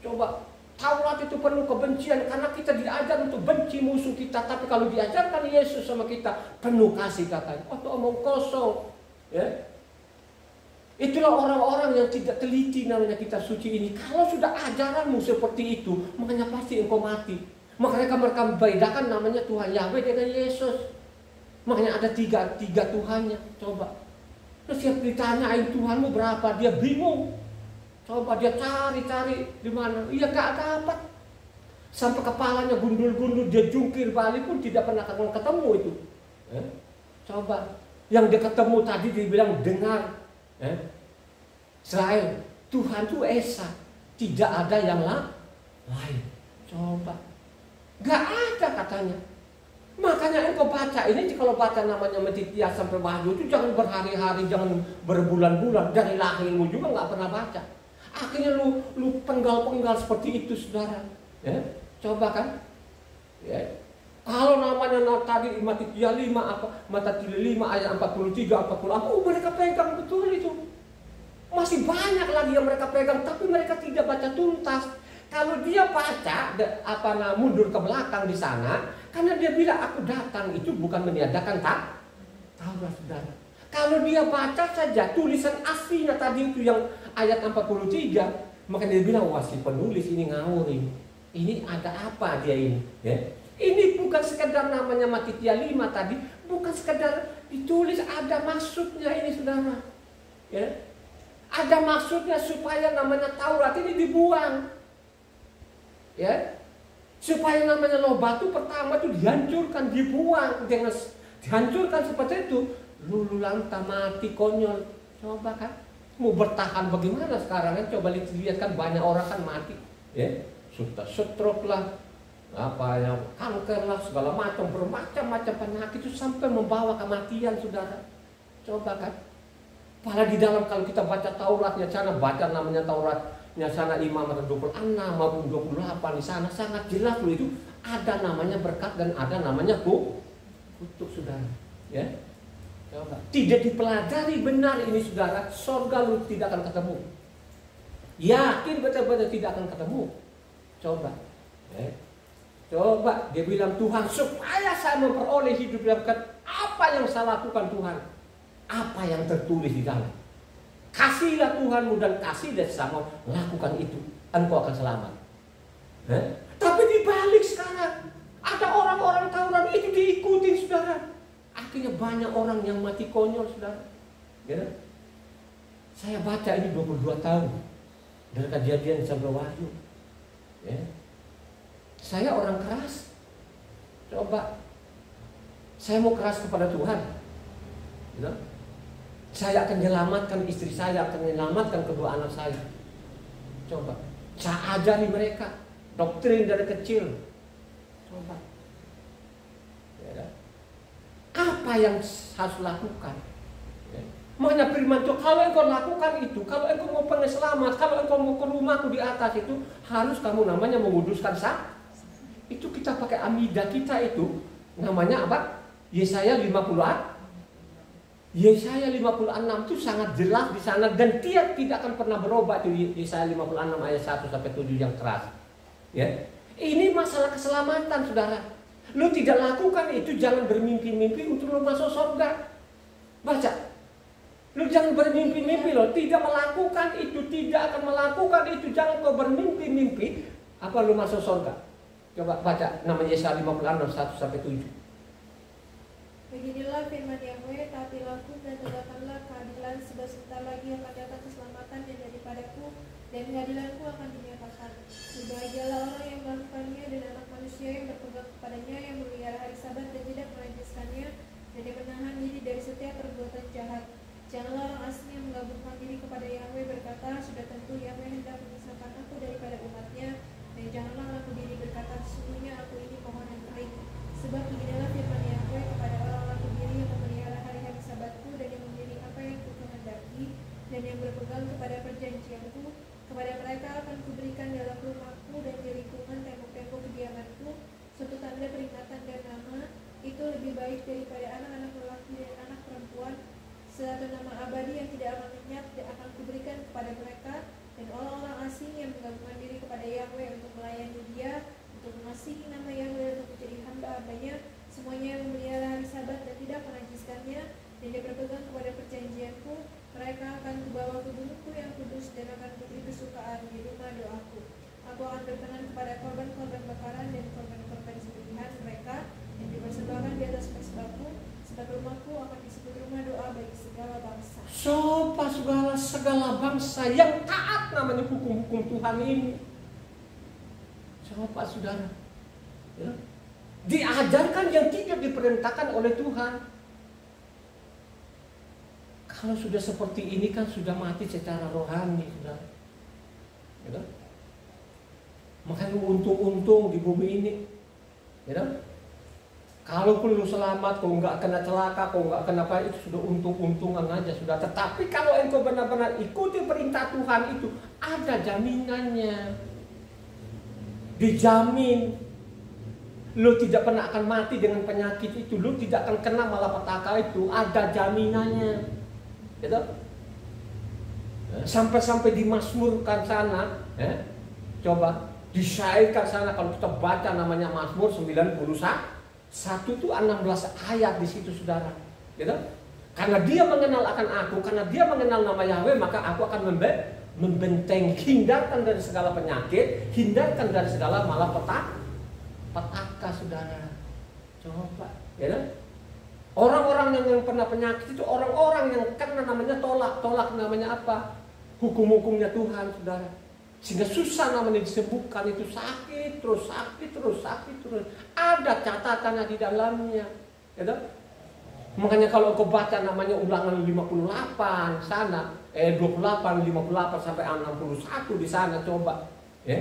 Coba, Taurat itu penuh kebencian karena kita diajar untuk benci musuh kita. Tapi kalau diajarkan Yesus sama kita, penuh kasih katanya. Oh, itu omong kosong. Ya. Itulah orang-orang yang tidak teliti namanya kitab suci ini. Kalau sudah ajaranmu seperti itu, makanya pasti engkau mati. Makanya mereka membedakan namanya Tuhan Yahweh dengan Yesus. Makanya ada tiga Tuhannya. Coba. Terus siap ditanyain Tuhanmu berapa, dia bingung. Coba dia cari-cari di mana. Iya gak dapat. Sampai kepalanya gundul-gundul, dia jungkir balik pun tidak pernah ketemu itu. Coba. Yang dia ketemu tadi dibilang dengar. Israel, Tuhan itu Esa, tidak ada yang lain. Coba, gak ada katanya. Makanya engkau baca ini, kalau baca namanya Matitia sampai Wahyu itu jangan berhari-hari, jangan berbulan-bulan. Dari lahirmu juga gak pernah baca. Akhirnya lu penggal-penggal seperti itu saudara. Ya, coba kan. Ya. Kalau namanya tadi Matitia 5 Matitia 5 ayat 43 44, mereka pegang betul itu. Masih banyak lagi yang mereka pegang, tapi mereka tidak baca tuntas. Kalau dia baca mundur ke belakang di sana, karena dia bilang aku datang itu bukan meniadakan Taurat saudara. Kalau dia baca saja tulisan aslinya tadi itu yang ayat 43, maka dia bilang wah si penulis ini ngawur ini. Ini ada apa dia ini? Ya. Ini bukan sekedar namanya Matitia 5 tadi, bukan sekedar ditulis, ada maksudnya ini saudara. Ya. Ada maksudnya supaya namanya Taurat ini dibuang. Ya. Supaya namanya loh batu pertama itu dihancurkan, dibuang. Jangan dihancurkan seperti itu. Lulu lanta mati konyol. Coba kan. Mau bertahan bagaimana sekarang kan? Coba lihat kan banyak orang kan mati. Ya. Sudah stroke lah. Apa yang kanker lah, segala macam, bermacam-macam penyakit itu sampai membawa kematian saudara. Coba kan. Apalagi di dalam kalau kita baca Tauratnya, cara baca namanya Tauratnya sana Imam 26 maupun 28 di sana sangat jelas loh itu ada namanya berkat dan ada namanya kutuk saudara. Ya, coba. Tidak dipelajari benar ini saudara, surga lu tidak akan ketemu. Yakin betul-betul tidak akan ketemu. Coba. Ya. Coba dia bilang Tuhan supaya saya memperoleh hidup yang berkat, apa yang saya lakukan Tuhan? Apa yang tertulis di dalam? Kasihlah Tuhanmu dan kasih dan sama lakukan itu, engkau akan selamat. Tapi dibalik sekarang ada orang-orang Taurat itu diikuti saudara. Akhirnya banyak orang yang mati konyol saudara. Ya? Saya baca ini 22 tahun dari Kejadian sampai Wahyu. Ya? Saya orang keras. Coba saya mau keras kepada Tuhan. Ya? Saya akan menyelamatkan istri saya, akan menyelamatkan kedua anak saya. Coba, saya ajari mereka doktrin dari kecil. Coba, ya, apa yang harus lakukan? Ya. Makanya firman Tuhan, kalau engkau lakukan itu, kalau engkau mau pengen selamat, kalau engkau mau ke rumahku di atas itu, harus kamu namanya menguduskan sah. Itu kita pakai amida kita itu, namanya apa? Yesaya 50. Yesaya 56 itu sangat jelas di sana dan dia tidak akan pernah berubah itu Yesaya 56 ayat 1 sampai 7 yang keras. Ya. Ini masalah keselamatan saudara. Lu tidak lakukan itu jangan bermimpi-mimpi untuk lu masuk surga. Baca. Lu jangan bermimpi-mimpi loh, tidak melakukan itu, tidak akan melakukan itu, jangan kau bermimpi-mimpi apa lu masuk surga. Coba baca namanya Yesaya 56 1 sampai 7. Beginilah firman Yahweh, taatilah aku dan tegakkanlah keadilan, sebab sebentar lagi akan datang keselamatan dan daripadaku, dan keadilanku akan dinyatakan. Berbahagialah orang yang melakukannya dan anak manusia yang berpegang kepadanya, yang memelihara hari Sabat dan tidak menajiskannya, dan yang menahan diri dari setiap perbuatan jahat. Janganlah orang asing yang menggabungkan diri kepada Yahweh berkata, sudah tentu Yahweh hendak memisahkan aku daripada umatnya, dan janganlah orang berdiri berkata, sesungguhnya aku ini pohon yang kering. Sebab beginilah firman Yahweh kepada orang-orang berdiri yang memelihara hari-hari Sabatku dan yang memilih apa yang ku kehendaki, rumahku dan di lingkungan tembok-tembok kediamanku suatu tanda peringatan dan nama, itu lebih baik daripada anak-anak lelaki dan anak perempuan. Satu nama abadi yang tidak akan lenyap akan kuberikan kepada mereka, dan orang-orang asing yang menggabungkan diri kepada Yahweh untuk melayani Dia, untuk mengasihi nama Yahweh, untuk menjadi hamba-hambanya, semuanya yang memelihara hari Sabat dan tidak menajiskannya, dan dia berpegang kepada perjanjianku. Mereka akan kubawa ke gunungku yang kudus dan akan kuberi kesukaan di rumah doaku. Aku akan berkenan kepada korban-korban bakaran dan korban-korban sembelihan mereka yang dipersembahkan di atas mezbahku, sebab rumahku akan disebut rumah doa bagi segala bangsa. Sopa segala bangsa yang taat namanya hukum-hukum Tuhan ini. Coba saudara, ya, diajarkan yang tidak diperintahkan oleh Tuhan. Kalau sudah seperti ini kan sudah mati secara rohani, saudara. Ya, makanya untung-untung di bumi ini, ya. Kalau perlu selamat, kalau nggak kena celaka, kalau nggak kena apa, itu sudah untung-untungan aja sudah. Tetapi kalau engkau benar-benar ikuti perintah Tuhan itu, ada jaminannya. Dijamin. Lu tidak pernah akan mati dengan penyakit itu, lu tidak akan kena malapetaka itu, ada jaminannya. Gitu? Sampai-sampai dimasmurkan sana, ya. Coba disyairkan sana kalau kita baca namanya Mazmur 91. Satu itu 16 ayat di situ saudara, gitu? Karena dia mengenal akan aku, karena dia mengenal nama Yahweh, maka aku akan membenteng, hindarkan dari segala penyakit, hindarkan dari segala malapetaka, saudara. Coba, gitu? Orang-orang yang pernah penyakit itu orang-orang yang kena namanya tolak namanya apa? Hukum-hukumnya Tuhan, saudara. Sehingga susah namanya disembuhkan, itu sakit terus. Ada catatannya di dalamnya, gitu? Makanya kalau kau baca namanya Ulangan 58 sana, 28, 58 sampai 61 di sana, coba, ya.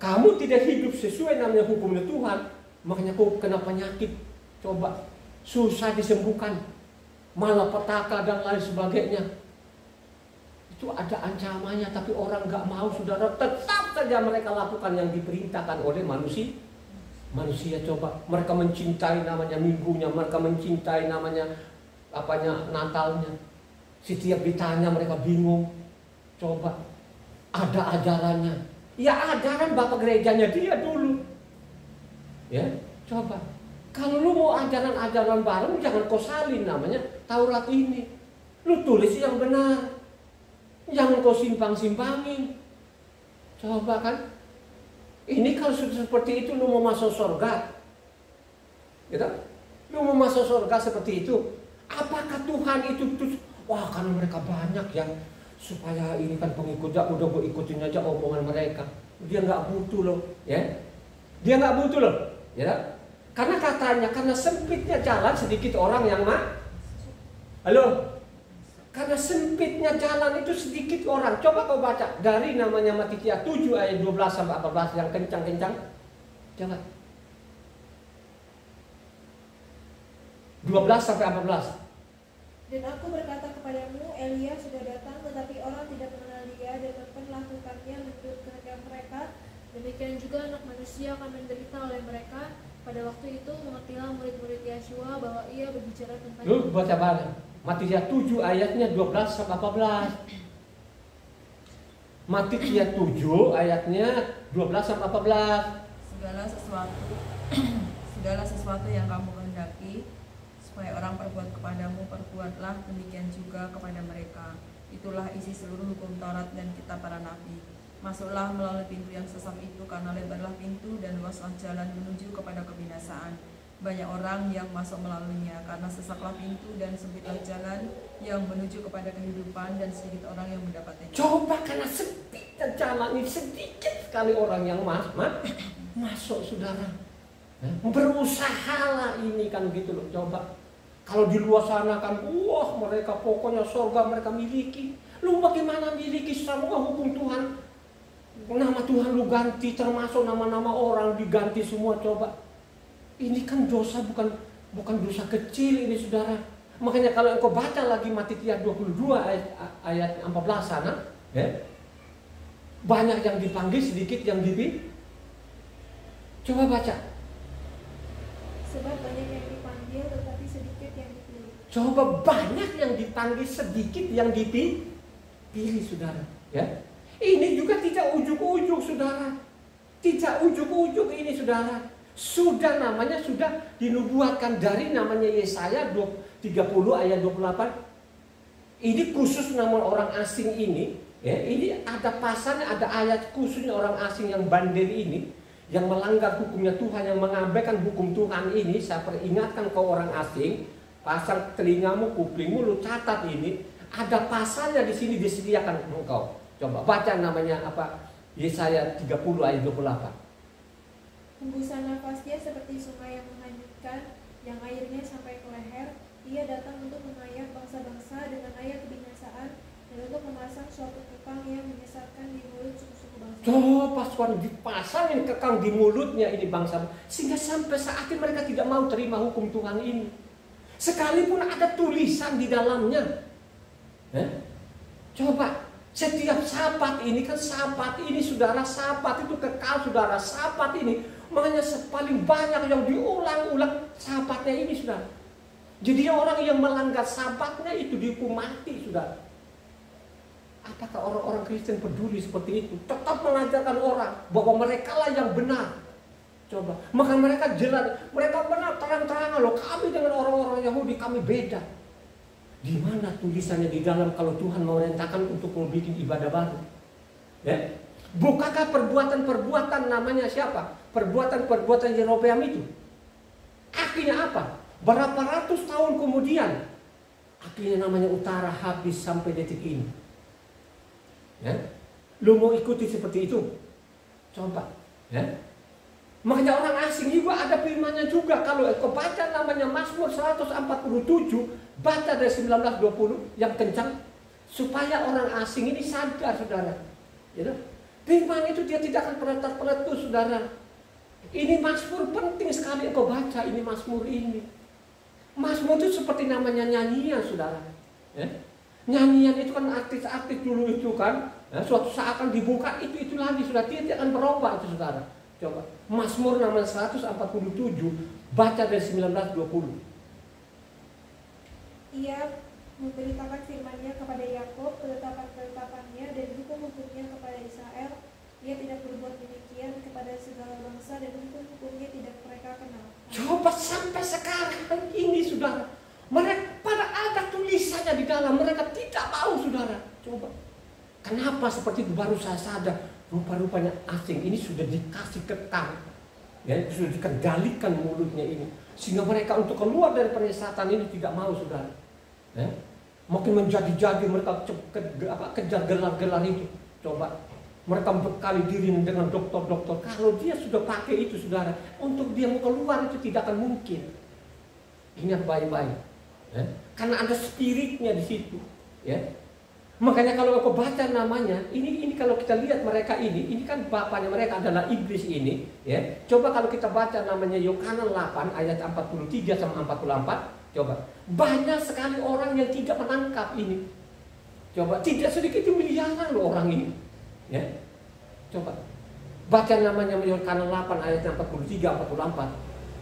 Kamu tidak hidup sesuai namanya hukumnya Tuhan, makanya kau kena penyakit, coba, susah disembuhkan, malapetaka dan lain sebagainya. Itu ada ancamannya, tapi orang nggak mau, saudara. Tetap saja mereka lakukan yang diperintahkan oleh manusia. Coba, mereka mencintai namanya minggunya, mereka mencintai namanya Natalnya. Setiap ditanya mereka bingung. Coba, ada ajarannya. Ya ajaran bapak gerejanya dia dulu. Ya, coba. Kalau lu mau ajaran-ajaran baru, jangan kau salin namanya Taurat ini. Lu tulis yang benar. Jangan kau simpang-simpangin. Coba kan. Ini kalau sudah seperti itu, lu mau masuk surga, gitu? Lu mau masuk surga seperti itu, apakah Tuhan itu wah karena mereka banyak ya, supaya ini kan pengikutnya udah gue ikutin aja omongan mereka. Dia nggak butuh loh, ya? Dia nggak butuh loh, ya? Karena katanya karena sempitnya jalan sedikit orang yang halo. Karena sempitnya jalan itu sedikit orang. Coba kau baca dari namanya Matitia 7 ayat 12 sampai 14 yang kencang-kencang. Coba. 12 sampai 14. Dan aku berkata kepadamu, Elia sudah datang, tetapi orang tidak mengenal dia dan memperlakukannya menurut kehendak mereka. Demikian juga anak manusia akan menderita oleh mereka. Pada waktu itu mengertilah murid-murid Yeshua bahwa ia berbicara tentang. Lu baca bareng. Matitia 7 ayatnya 12 sampai 14. Matitia 7 ayatnya 12 sampai 14. Segala sesuatu yang kamu kehendaki supaya orang perbuat kepadamu, perbuatlah demikian juga kepada mereka. Itulah isi seluruh hukum Taurat dan kitab para nabi. Masuklah melalui pintu yang sesam itu, karena lebarlah pintu dan luaslah jalan menuju kepada kebinasaan. Banyak orang yang masuk melaluinya, karena sesaklah pintu dan sempitlah jalan yang menuju kepada kehidupan, dan sedikit orang yang mendapatnya. Coba karena sempitnya jalan ini, sedikit sekali orang yang masuk, saudara. Berusahalah ini kan gitu loh. Coba kalau di luar sana kan, wah mereka pokoknya surga mereka miliki. Lu bagaimana miliki semua hukum Tuhan? Nama Tuhan lu ganti, termasuk nama-nama orang diganti semua. Coba. Ini kan dosa, bukan dosa kecil ini, saudara. Makanya kalau engkau baca lagi Matitia 22 ayat 14 sana, ya. Banyak yang dipanggil, sedikit yang dipilih. Coba baca. Sebab banyak yang dipanggil tetapi sedikit yang dipilih. Coba banyak yang dipanggil, sedikit yang dipilih, saudara. Ya, ini juga tidak ujuk-ujuk, saudara. Tidak ujuk-ujuk ini, saudara. Sudah namanya sudah dinubuatkan dari namanya Yesaya 30 ayat 28. Ini khusus nama orang asing ini. Ya, ini ada pasalnya, ada ayat khususnya orang asing yang bandel ini, yang melanggar hukumnya Tuhan, yang mengabaikan hukum Tuhan ini. Saya peringatkan kau orang asing, pasal telingamu, kupingmu, lu catat ini. Ada pasalnya di sini disediakan engkau. Coba baca namanya apa? Yesaya 30 ayat 28. Hembusan nafasnya seperti sungai yang menghanyutkan, yang airnya sampai ke leher. Ia datang untuk mengayak bangsa-bangsa dengan ayak kebinasaan, dan untuk memasang suatu kekang yang menyesatkan di mulut suku-suku bangsa. Coba Tuhan dipasangin kekang di mulutnya ini bangsa, sehingga sampai saat ini mereka tidak mau terima hukum Tuhan ini. Sekalipun ada tulisan di dalamnya. Coba setiap sabat ini kan, sabat ini saudara, sabat itu kekal saudara, sabat ini makanya paling banyak yang diulang-ulang sabatnya ini saudara. Jadi orang yang melanggar sabatnya itu dihukum mati saudara. Apakah orang-orang Kristen peduli seperti itu? Tetap mengajarkan orang bahwa mereka lah yang benar. Coba, maka mereka jelas, mereka benar terang-terangan loh. Kami dengan orang-orang Yahudi kami beda. Di mana tulisannya di dalam kalau Tuhan memerintahkan untuk membuat ibadah baru? Ya, bukankah perbuatan-perbuatan namanya siapa? Perbuatan-perbuatan Yerobeam itu. Akhirnya apa? Berapa ratus tahun kemudian, akhirnya namanya utara habis sampai detik ini. Ya, lu mau ikuti seperti itu? Coba, ya. Makanya orang asing juga ada firmannya juga. Kalau kau baca namanya Mazmur 147, baca dari 19-20 yang kencang, supaya orang asing ini sadar, saudara. Ya, firman itu dia tidak akan pernah terpeletus, saudara. Ini Mazmur penting sekali kau baca ini Mazmur ini. Mazmur itu seperti namanya nyanyian, saudara. Ya. Nyanyian itu kan artis-artis dulu itu kan, ya, suatu saat akan dibuka itu lagi, sudah tidak akan berubah itu, saudara. Coba Mazmur nomor 147, baca dari 19-20. Ia memberitakan firman-Nya kepada Yakub, ketetapan-ketetapannya dan hukum-hukumnya kepada Israel. Ia tidak berbuat demikian kepada segala bangsa, dan hukum-hukumnya tidak mereka kenal. Coba sampai sekarang ini, saudara, mereka pada ada tulisannya di dalam, mereka tidak tahu, saudara. Coba, kenapa seperti itu? Baru saya sadar, rupa-rupanya asing ini sudah dikasih kekang, ya, sudah dikendalikan mulutnya ini, sehingga mereka untuk keluar dari penyesatan ini tidak mau, saudara. Ya, makin menjadi-jadi mereka kejar gelar-gelar itu. Coba, mereka bekali diri dengan dokter-dokter. Kalau dia sudah pakai itu, saudara, untuk dia mau keluar itu tidak akan mungkin. Ingat baik-baik, ya, karena ada spiritnya di situ. Ya. Makanya kalau aku baca namanya, ini kalau kita lihat mereka ini kan bapaknya mereka adalah iblis ini. Ya. Coba kalau kita baca namanya Yohanes 8 ayat 43 sama 44. Coba, banyak sekali orang yang tidak menangkap ini. Coba, tidak sedikit miliaran loh orang ini. Ya, coba baca namanya Yohanes 8 ayat 43-44.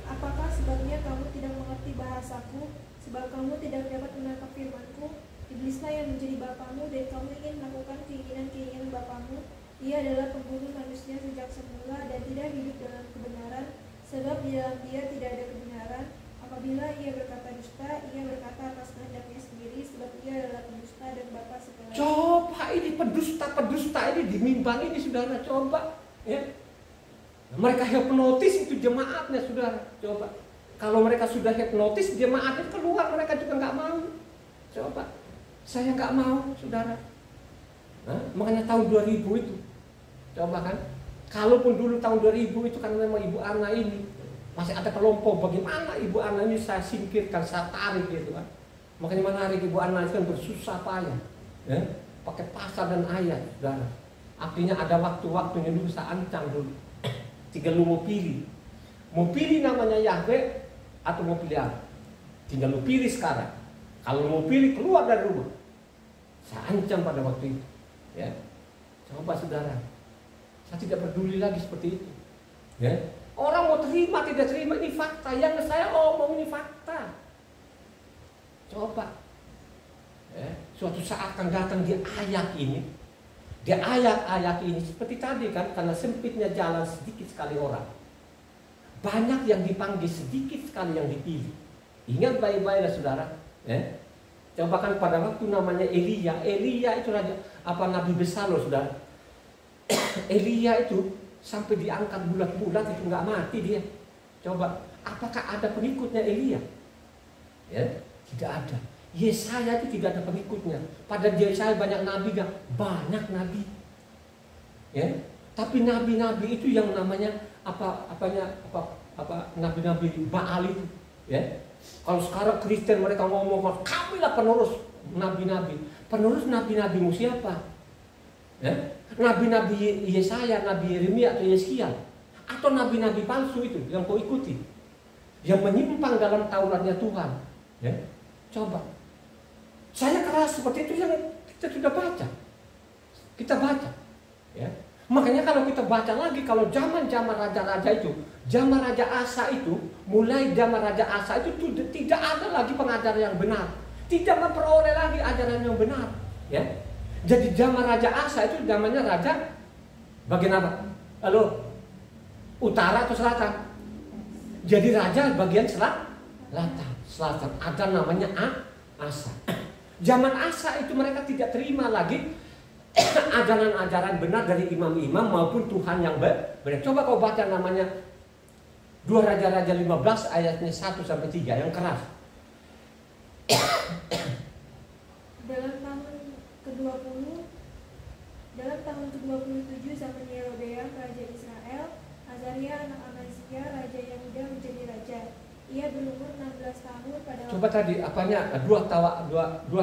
Apakah sebabnya kamu tidak mengerti bahasaku? Sebab kamu tidak dapat menangkap firmanku. Iblislah yang menjadi bapamu, dan kamu ingin melakukan keinginan-keinginan bapamu. Ia adalah pembunuh manusia sejak semula dan tidak hidup dalam kebenaran, sebab di dalam dia tidak ada kebenaran. Apabila ia berkata dusta, ia berkata atas kehendaknya sendiri, sebab ia adalah pendusta dan bapa segala. Coba ini pendusta ini dimimbang ini, saudara. Coba, ya. Mereka hipnotis itu jemaatnya, saudara. Coba, kalau mereka sudah hipnotis jemaatnya keluar, mereka juga nggak mau. Coba, saya nggak mau, saudara. Nah, makanya tahun 2000 itu, coba kan. Kalaupun dulu tahun 2000 itu kan memang Ibu Ana ini masih ada kelompok, bagaimana Ibu Ana ini saya singkirkan, saya tarik gitu kan. Makanya menarik Ibu Ana itu kan bersusah payah, ya, pakai pasal dan ayat, saudara. Artinya ada waktu-waktunya dulu saya ancang dulu. Tinggal lu mau pilih namanya Yahweh atau mau pilih apa? Tinggal lu pilih sekarang. Kalau mau pilih keluar dari rumah, saya ancam pada waktu itu, ya. Coba saudara, saya tidak peduli lagi seperti itu. Ya. Orang mau terima tidak terima ini fakta. Yang saya omong ini fakta. Coba. Ya. Suatu saat akan datang di ayat ini. Di ayat-ayat ini seperti tadi kan, karena sempitnya jalan sedikit sekali orang. Banyak yang dipanggil, sedikit sekali yang dipilih. Ingat baik-baiklah saudara. Ya. Coba kan pada waktu namanya Elia itu raja nabi besar loh saudara. Elia itu sampai diangkat bulat-bulat itu nggak mati dia. Coba, apakah ada pengikutnya Elia? Ya, tidak ada. Yesaya itu tidak ada pengikutnya. Pada Yesaya banyak nabi nggak? Banyak nabi. Ya, tapi nabi-nabi itu yang namanya nabi-nabi Baal itu. Ya, kalau sekarang Kristen mereka ngomong kamilah penerus nabi-nabi. Penerus nabi-nabimu siapa? Ya? Nabi-nabi Yesaya, Nabi Yeremia atau Yeskiel, atau nabi-nabi palsu itu yang kau ikuti, yang menyimpang dalam Tauratnya Tuhan. Ya? Coba, saya keras seperti itu yang kita sudah baca, kita baca. Ya? Makanya kalau kita baca lagi, kalau zaman-zaman raja-raja itu, zaman Raja Asa itu, mulai zaman Raja Asa itu tidak ada lagi pengajaran yang benar, tidak memperoleh lagi ajaran yang benar. Ya? Jadi zaman Raja Asa itu zamannya raja bagian apa? Halo, utara atau selatan? Jadi raja bagian selatan. Ada namanya Asa. Zaman Asa itu mereka tidak terima lagi ajaran-ajaran benar dari imam-imam maupun Tuhan yang benar. Coba kau baca namanya 2 Raja-Raja 15 ayatnya 1-3 yang keras. Dalam tahun ke-27 zaman Yerobeam raja Israel, Azaria anak Amazia raja Yehuda menjadi raja. Ia berumur 16 tahun pada waktu. Coba tadi apanya? 2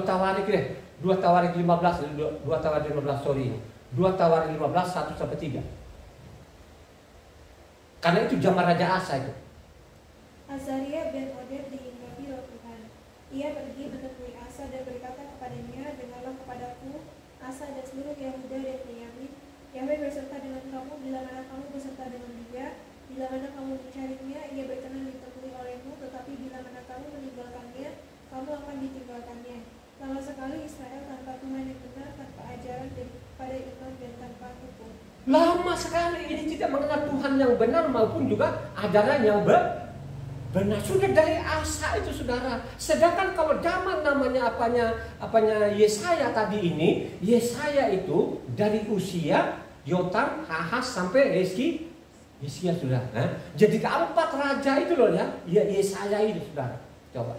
Tawarik deh. 2 Tawarik 15, 2 Tawarik 15 sorry. 2 Tawarik 15 1-3. Karena itu zaman Raja Asa itu. Azaria bin Oded dihinggapi roh Tuhan. Ia pergi menemui Asa dan berkata kepadanya, dengarlah kepadaku, Asa dan seluruh Yehuda dan Benyamin. Yahweh berserta dengan kamu bila mana kamu berserta dengan dia. Bila mana kamu mencarinya, ia berkenan ditemui olehmu. Tetapi bila mana kamu meninggalkannya, kamu akan ditinggalkannya. Lama sekali Israel tanpa Tuhan yang benar, tanpa ajaran daripada imam dan tanpa hukum. Lama sekali ini tidak mengenal Tuhan yang benar maupun juga ajaran yang benar. Sudah dari Asa itu saudara. Sedangkan kalau zaman namanya Yesaya tadi ini, Yesaya itu dari usia Yotam, Ahaz sampai Hizkia sudah. Jadi keempat raja itu loh ya, Yesaya itu saudara. Coba,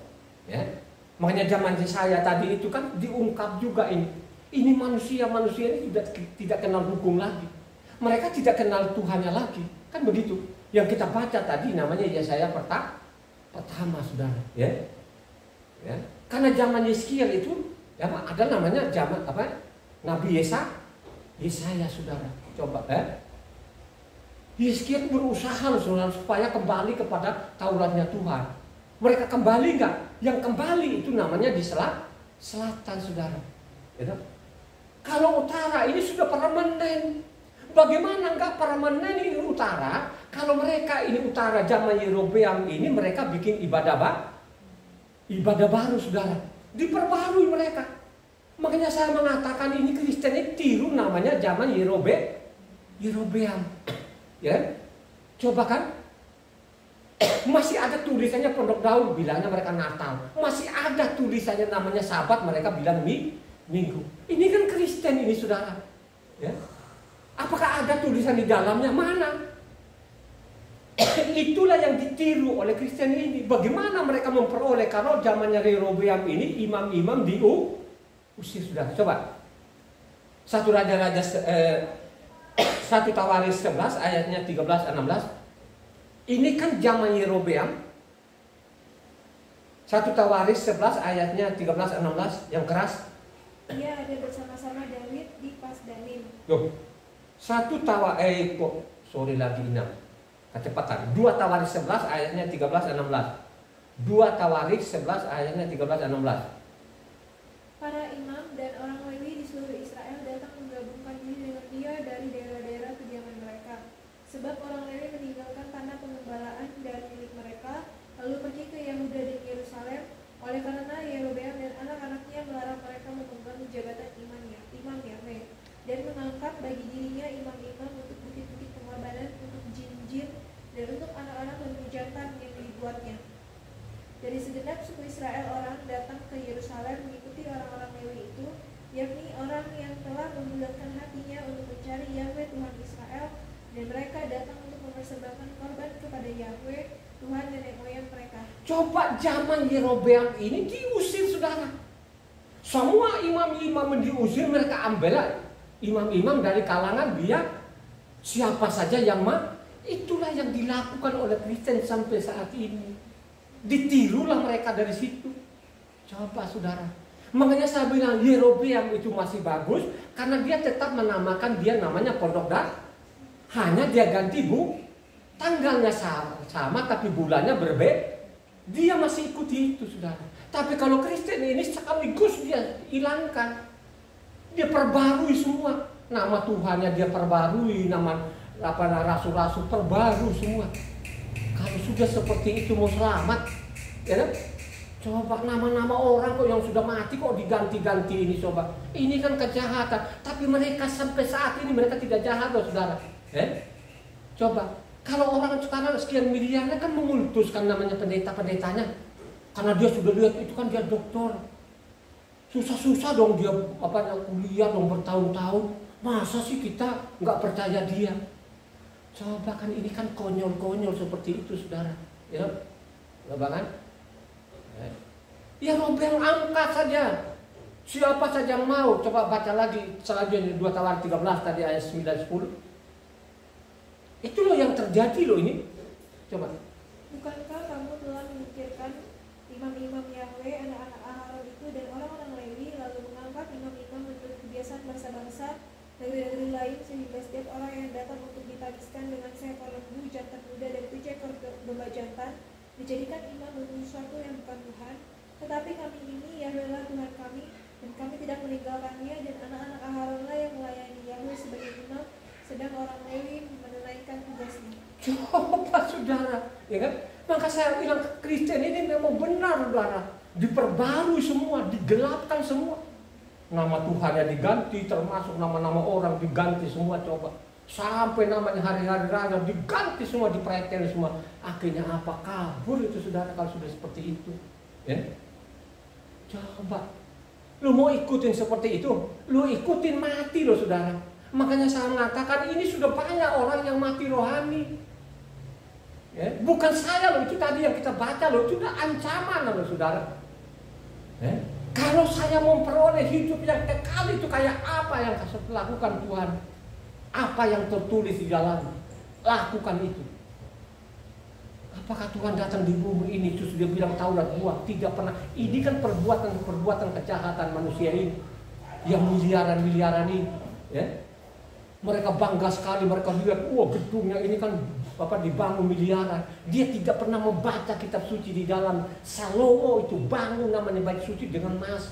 ya. Makanya zaman Yesaya tadi itu kan diungkap juga ini. Ini manusia ini tidak kenal hukum lagi. Mereka tidak kenal Tuhannya lagi, kan begitu. Yang kita baca tadi namanya Yesaya pertama saudara, ya. Karena zaman Yeskiel itu ya ada namanya zaman Nabi Yesaya saudara. Coba Yeskiel berusaha saudara supaya kembali kepada Tauratnya Tuhan. Mereka kembali enggak? Yang kembali itu namanya di selatan saudara. Ya. Kalau utara ini sudah permanen. Bagaimana enggak permanen ini utara? Kalau mereka ini utara zaman Yerobeam ini mereka bikin ibadah baru saudara. Diperbarui mereka. Makanya saya mengatakan ini Kristen ini tiru namanya zaman Yerobeam. Ya. Coba kan? Masih ada tulisannya Pondok Daud bilangnya mereka Natal. Masih ada tulisannya namanya Sabat mereka bilang Minggu. Ini kan Kristen ini saudara. Ya. Apakah ada tulisan di dalamnya? Mana? Itulah yang ditiru oleh Kristen ini. Bagaimana mereka memperoleh? Kalau zamannya Yerobeam ini imam-imam diusir sudah. Coba 1 Tawarik 11 ayatnya 13-16. Ini kan zaman Yerobeam. 1 Tawarik 11 ayatnya 13-16 yang keras. Ia ada bersama-sama Daud di Pasdanim. Loh, 1 Tawarik lagi 6. Kecepatan. 2 Tawarik 11 ayatnya 13-16. 2 Tawarik 11 ayatnya 13-16. Para imam dan orang Lewi di seluruh Israel datang menggabungkan diri dengan dia Tuhan nenek moyang mereka. Coba zaman Yerobeam ini diusir, saudara. Semua imam-imam diusir, mereka ambil imam-imam dari kalangan dia. Siapa saja yang itulah yang dilakukan oleh Kristen sampai saat ini. Ditirulah mereka dari situ. Coba saudara. Makanya saya bilang Yerobeam itu masih bagus karena dia tetap menamakan dia namanya pondok dar. Hanya dia ganti tanggalnya sama tapi bulannya berbeda. Dia masih ikuti itu, saudara. Tapi kalau Kristen ini sekaligus dia hilangkan. Dia perbarui semua. Nama Tuhannya dia perbarui, nama rasul-rasul perbarui semua. Kalau sudah seperti itu mau selamat, ya kan? Coba nama-nama orang kok yang sudah mati kok diganti-ganti ini, coba. Ini kan kejahatan. Tapi mereka sampai saat ini mereka tidak jahat loh, saudara. Coba. Kalau orang sekarang sekian miliarnya kan mengultuskan namanya pendeta-pendetanya. Karena dia sudah lihat itu kan dia doktor. Susah-susah dong dia kuliah dong bertahun-tahun. Masa sih kita nggak percaya dia? Coba kan ini kan konyol-konyol seperti itu, saudara. Ya, coba kan? Ya Yerobeam angkat saja. Siapa saja yang mau? Coba baca lagi selanjutnya 2 Tawarik 13 tadi ayat 9-10. Itu loh yang terjadi loh ini. Coba. Bukankah kamu telah memikirkan imam-imam Yahweh, anak-anak Aharon itu dan orang-orang Lewi, lalu mengangkat imam-imam menurut kebiasaan bangsa-bangsa negeri-negeri lain, sehingga setiap orang yang datang untuk ditabiskan dengan seekor lembu jantan muda dan 7 ekor domba jantan dijadikan imam untuk sesuatu yang bukan Tuhan. Tetapi kami ini Yahweh Tuhan kami, dan kami tidak meninggalkannya, dan anak-anak Aharonlah yang melayani Yahweh sebagai imam, sedang orang Lewi menunaikan tugasnya. Coba saudara, ya kan? Maka saya bilang Kristen ini memang benar, saudara. Diperbarui semua, digelapkan semua. Nama Tuhannya diganti, termasuk nama-nama orang diganti semua, coba. Sampai namanya hari-hari raya diganti semua, dipretel semua. Akhirnya apa? Kabur itu, saudara, kalau sudah seperti itu. Ya? Coba. Lu mau ikutin seperti itu? Lu ikutin mati loh, saudara. Makanya saya mengatakan ini sudah banyak orang yang mati rohani. Ya, bukan saya loh, itu tadi yang kita baca loh, itu udah ancaman loh, saudara. Ya, kalau saya memperoleh hidup yang kekal itu kayak apa yang harus lakukan Tuhan? Apa yang tertulis di dalam? Lakukan itu. Apakah Tuhan datang di bumi ini terus dia bilang Taurat buat? Tidak pernah. Ini kan perbuatan kejahatan manusia ini yang miliaran ini. Ya. Mereka bangga sekali, mereka lihat, gedungnya ini kan dibangun miliaran. Dia tidak pernah membaca kitab suci di dalam. Salomo itu bangun namanya bait suci dengan emas.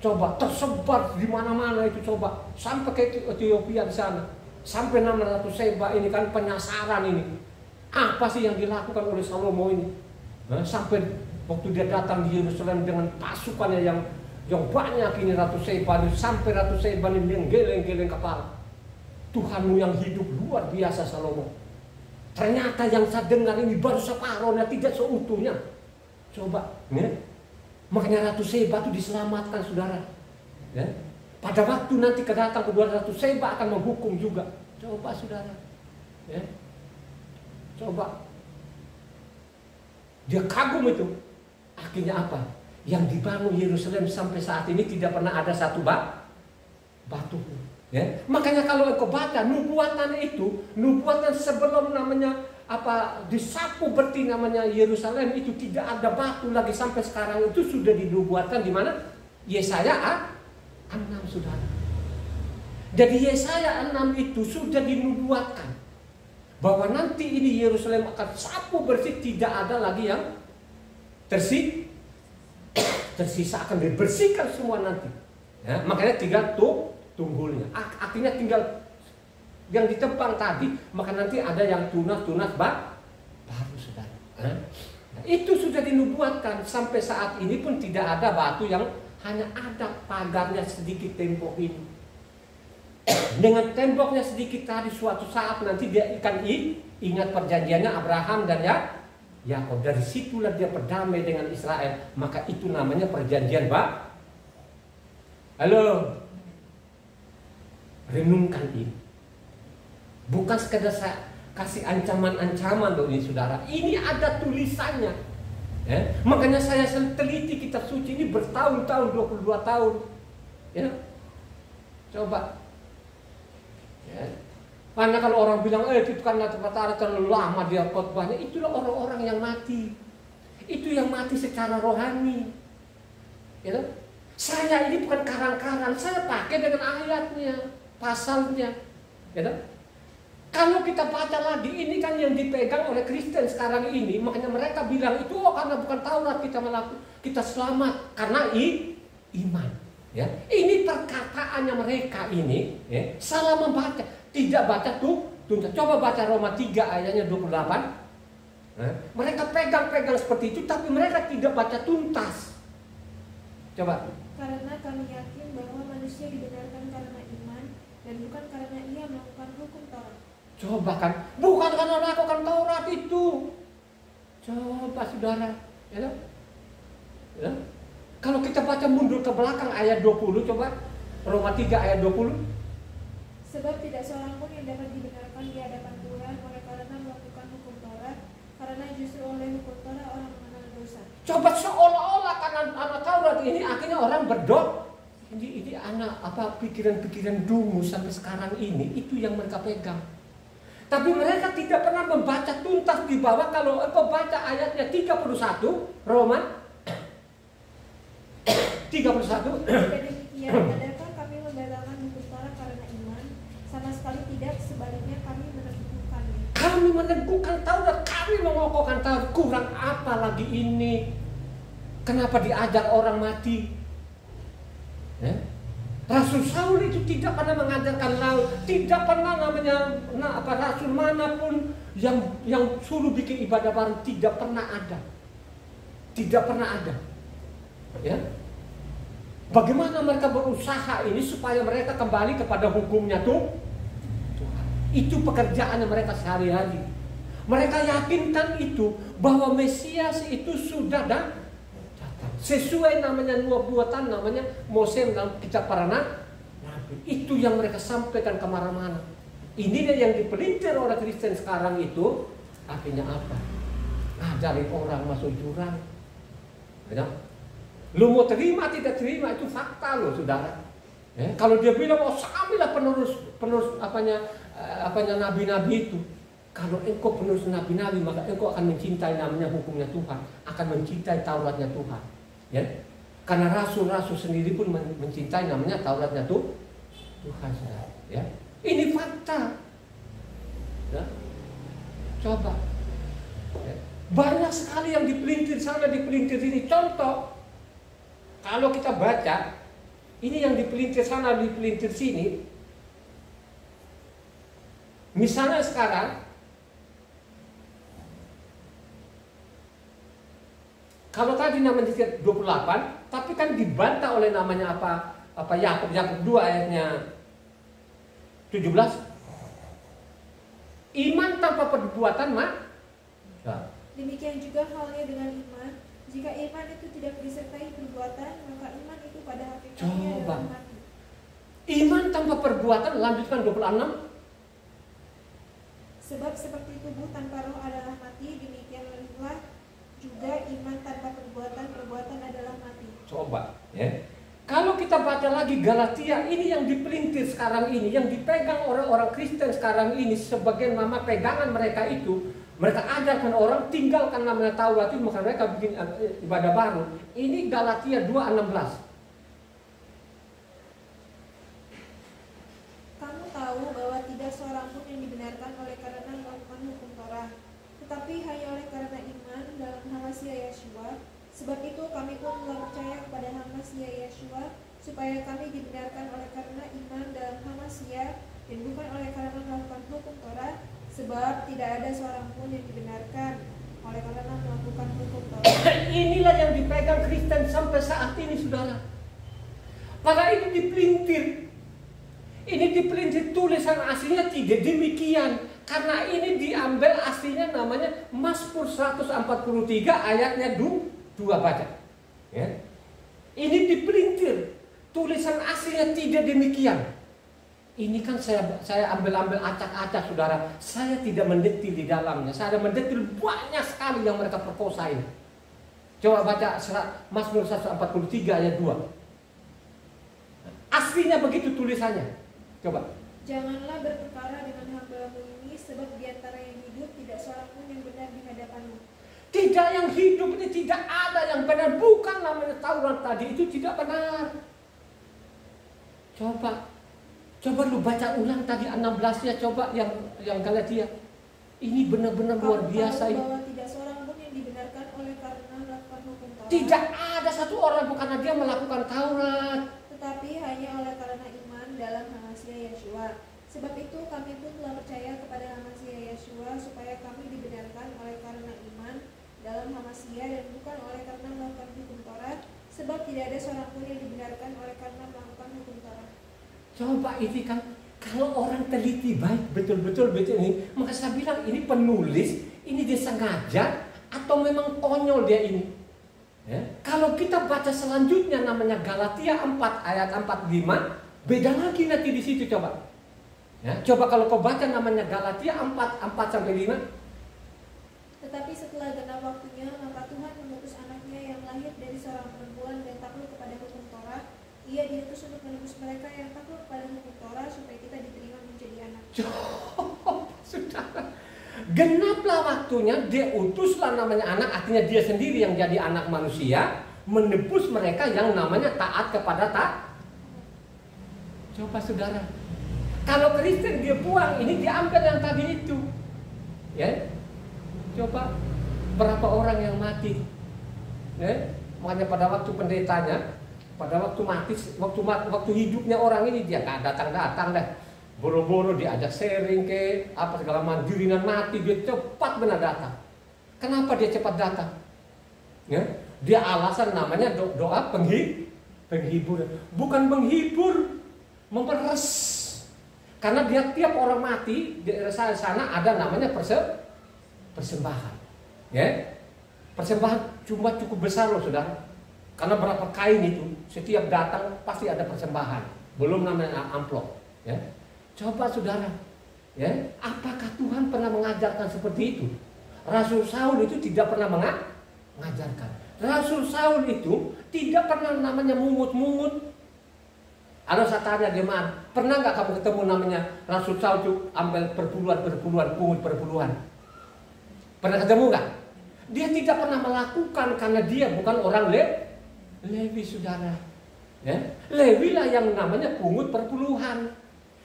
Coba tersebar di mana-mana itu, coba sampai ke Ethiopia di sana, sampai 600 Seba ini kan penyasaran ini. Apa sih yang dilakukan oleh Salomo ini? Sampai waktu dia datang di Yerusalem dengan pasukannya yang banyak ini Ratu Seba, sampai Ratu Seba ini yang geleng-geleng kepala. Tuhanmu yang hidup luar biasa, Salomo. Ternyata yang saya dengar ini baru separuhnya, tidak seutuhnya. Coba, ya. Makanya Ratu Seba itu diselamatkan, saudara. Ya. Pada waktu nanti kedatang kedua Ratu Seba akan menghukum juga. Coba, saudara. Ya. Coba. Dia kagum itu. Akhirnya apa? Yang dibangun Yerusalem sampai saat ini tidak pernah ada satu batu. Ya. Makanya kalau engkau baca nubuatan itu, nubuatan sebelum namanya disapu berarti namanya Yerusalem itu tidak ada batu lagi sampai sekarang, itu sudah dinubuatkan di mana? Yesaya 6, saudara. Jadi Yesaya 6 itu sudah dinubuatkan bahwa nanti ini Yerusalem akan sapu bersih, tidak ada lagi yang tersisa, akan dibersihkan semua nanti. Ya, makanya tinggal tunggulnya. Akhirnya tinggal yang ditebang tadi, maka nanti ada yang tunas baru, saudara. Nah, itu sudah dinubuatkan. Sampai saat ini pun tidak ada batu, yang hanya ada pagarnya sedikit tembok ini. Dengan temboknya sedikit tadi, suatu saat nanti dia akan ingat perjanjiannya Abraham dan Yakub. Dari situlah dia berdamai dengan Israel. Maka itu namanya perjanjian Halo, renungkan ini. Bukan sekedar kasih ancaman-ancaman loh ini saudara. Ini ada tulisannya. Ya. Makanya saya teliti kitab suci ini bertahun-tahun, 22 tahun. Ya. Coba. Ya. Karena kalau orang bilang, itu karena terlalu lama dia khotbahnya, itulah orang-orang yang mati. Itu yang mati secara rohani. Ya. Saya ini bukan karang-karang, saya pakai dengan ayatnya, pasalnya. Ya. Kalau kita baca lagi, ini kan yang dipegang oleh Kristen sekarang ini, makanya mereka bilang itu karena bukan Taurat kita selamat karena iman. Ya, ini perkataannya mereka ini, ya, salah membaca, tidak baca tuntas. Coba baca Roma 3 ayatnya 28. Mereka pegang-pegang seperti itu, tapi mereka tidak baca tuntas. Coba. Karena kami yakin bahwa manusia dibenarkan karena iman dan bukan karena ia melakukan hukum Taurat. Coba kan, bukan karena melakukan Taurat itu. Coba saudara, ya. Ya. Kalau kita baca mundur ke belakang ayat 20, coba Roma 3 ayat 20. Sebab tidak seorang pun yang dapat dibenarkan di hadapan Tuhan oleh karena melakukan hukum Taurat, karena justru oleh hukum Taurat orang mengenal dosa. Coba seolah-olah karena anak Taurat ini akhirnya orang berdoa. Ini anak pikiran-pikiran dungu sampai sekarang ini itu yang mereka pegang. Tapi mereka tidak pernah membaca tuntas di bawah. Kalau engkau baca ayatnya 31 Roma 31. Demikian, adakah kami membatalkan hukum Taurat karena iman? Sama sekali tidak, sebaliknya kami meneguhkannya. Kami meneguhkan Taurat, kami mengokohkan Taurat. Kurang apa lagi ini? Kenapa diajar orang mati? Ya? Rasul Saul itu tidak pernah mengajarkan laut, tidak pernah rasul manapun yang suruh bikin ibadah bareng, tidak pernah ada. Ya. Bagaimana mereka berusaha ini supaya mereka kembali kepada hukumnya Tuhan. Itu pekerjaannya mereka sehari-hari. Mereka yakinkan itu bahwa Mesias itu sudah datang. Sesuai namanya nubuatan, namanya Mose dalam kitab para nabi. Itu yang mereka sampaikan kemana-mana. Ini yang dipelintir oleh Kristen sekarang itu. Akhirnya apa? Ngajarin orang masuk jurang. Ya? Lu mau terima tidak terima itu fakta loh saudara. Ya? Kalau dia bilang kamilah penerus apanya nabi-nabi itu. Kalau engkau penerus nabi-nabi maka engkau akan mencintai namanya hukumnya Tuhan, akan mencintai Tauratnya Tuhan. Ya, karena rasul-rasul sendiri pun mencintai namanya Tauratnya Tuhan. Ya, ini fakta. Ya. Coba. Ya. Banyak sekali yang dipelintir sana, dipelintir sini. Contoh, kalau kita baca, ini yang dipelintir sana, dipelintir sini. Misalnya sekarang, kalau tadi namanya 28, tapi kan dibantah oleh namanya apa Yakub 2 ayatnya 17. Iman tanpa perbuatan Demikian juga halnya dengan iman. Jika iman itu tidak disertai perbuatan, maka iman itu pada hakikatnya adalah mati. Iman tanpa perbuatan, lanjutkan 26. Sebab seperti tubuh tanpa roh adalah mati, demikianlah juga iman tanpa perbuatan adalah mati. Coba, ya. Kalau kita baca lagi Galatia, ini yang dipelintir sekarang ini, yang dipegang orang-orang Kristen sekarang ini, sebagian mama pegangan mereka itu, mereka ajarkan orang tinggalkan namanya Taurat itu, maka mereka bikin ibadah baru. Ini Galatia 2:16. Kamu tahu bahwa tidak seorang pun yang dibenarkan oleh karena melakukan hukum Taurat, tetapi hanya oleh karena iman dalam Hamasia Yeshua. Sebab itu kami pun telah percaya kepada Hamasia Yeshua, supaya kami dibenarkan oleh karena iman dalam Hamasia dan bukan oleh karena melakukan hukum Taurat. Sebab tidak ada seorang pun yang dibenarkan oleh karena melakukan hukum Taurat. Inilah yang dipegang Kristen sampai saat ini, saudara. Maka ini dipelintir. Ini dipelintir, tulisan aslinya tidak demikian. Karena ini diambil aslinya namanya Mazmur 143 ayatnya 2 baca. Ya. Ini dipelintir, tulisan aslinya tidak demikian. Ini kan saya ambil acak-acak saudara. Saya tidak mendetil di dalamnya. Saya mendetil banyak sekali yang mereka perkosa ini. Coba baca Mazmur 143 ayat 2. Aslinya begitu tulisannya. Coba. Janganlah berperkara dengan hamba-Mu ini, sebab di antara yang hidup tidak seorang pun yang benar di hadapan-Mu. Tidak yang hidup ini tidak ada yang benar. Bukan namanya Taurat tadi, itu tidak benar. Coba lu baca ulang tadi 16-nya, coba yang Galatia. Ini benar-benar luar biasa ini. Bahwa tidak seorang pun yang dibenarkan oleh karena melakukan hukum Taurat. Tidak ada satu orang bukan dia melakukan Taurat, tetapi hanya oleh karena iman dalam Hamasiah Yeshua. Sebab itu kami pun telah percaya kepada Hamasiah Yeshua, supaya kami dibenarkan oleh karena iman dalam Hamasiah dan bukan oleh karena melakukan hukum Taurat. Sebab tidak ada seorang pun yang dibenarkan oleh karena melakukan hukum Taurat. Coba ini kan, kalau orang teliti baik betul-betul ini, maka saya bilang ini penulis, ini dia sengaja atau memang konyol dia ini. Ya. Kalau kita baca selanjutnya namanya Galatia 4 ayat 45, beda lagi nanti di situ coba. Ya, coba kalau kau baca namanya Galatia 4 sampai 5. Tetapi setelah genap waktunya, maka Tuhan mengutus anaknya yang lahir dari seorang perempuan dan takluk kepada hukum Taurat. Ia diutus untuk menebus mereka yang takluk kepada hukum Taurat, supaya kita diterima menjadi anak. Saudara, genaplah waktunya, dia utuslah namanya anak, artinya dia sendiri yang jadi anak manusia, menebus mereka yang namanya taat kepada Coba saudara, kalau Kristen dia buang, ini diambil yang tadi itu. Ya, coba berapa orang yang mati. Ya, makanya pada waktu pendetanya, pada waktu mati, waktu hidupnya orang ini dia nggak datang deh. Boro-boro diajak sharing ke apa segala mandirinan mati, dia cepat benar datang. Kenapa dia cepat datang? Ya, dia alasan namanya doa penghibur, bukan menghibur, memperes. Karena dia tiap orang mati di sana ada namanya persembahan. Ya, persembahan cuma cukup besar loh saudara. Karena berapa kain itu, setiap datang pasti ada persembahan, belum namanya amplop. Ya. Coba saudara, ya, apakah Tuhan pernah mengajarkan seperti itu? Rasul Saul itu tidak pernah mengajarkan. Rasul Saul itu tidak pernah namanya mungut-mungut. Kalau saya tanya gimana, pernah nggak kamu ketemu namanya Rasul Saul itu ambil perpuluhan, pungut perpuluhan? Pernah ketemu nggak? Dia tidak pernah melakukan karena dia bukan orang Lewi saudara. Ya? Lewi lah yang namanya pungut perpuluhan.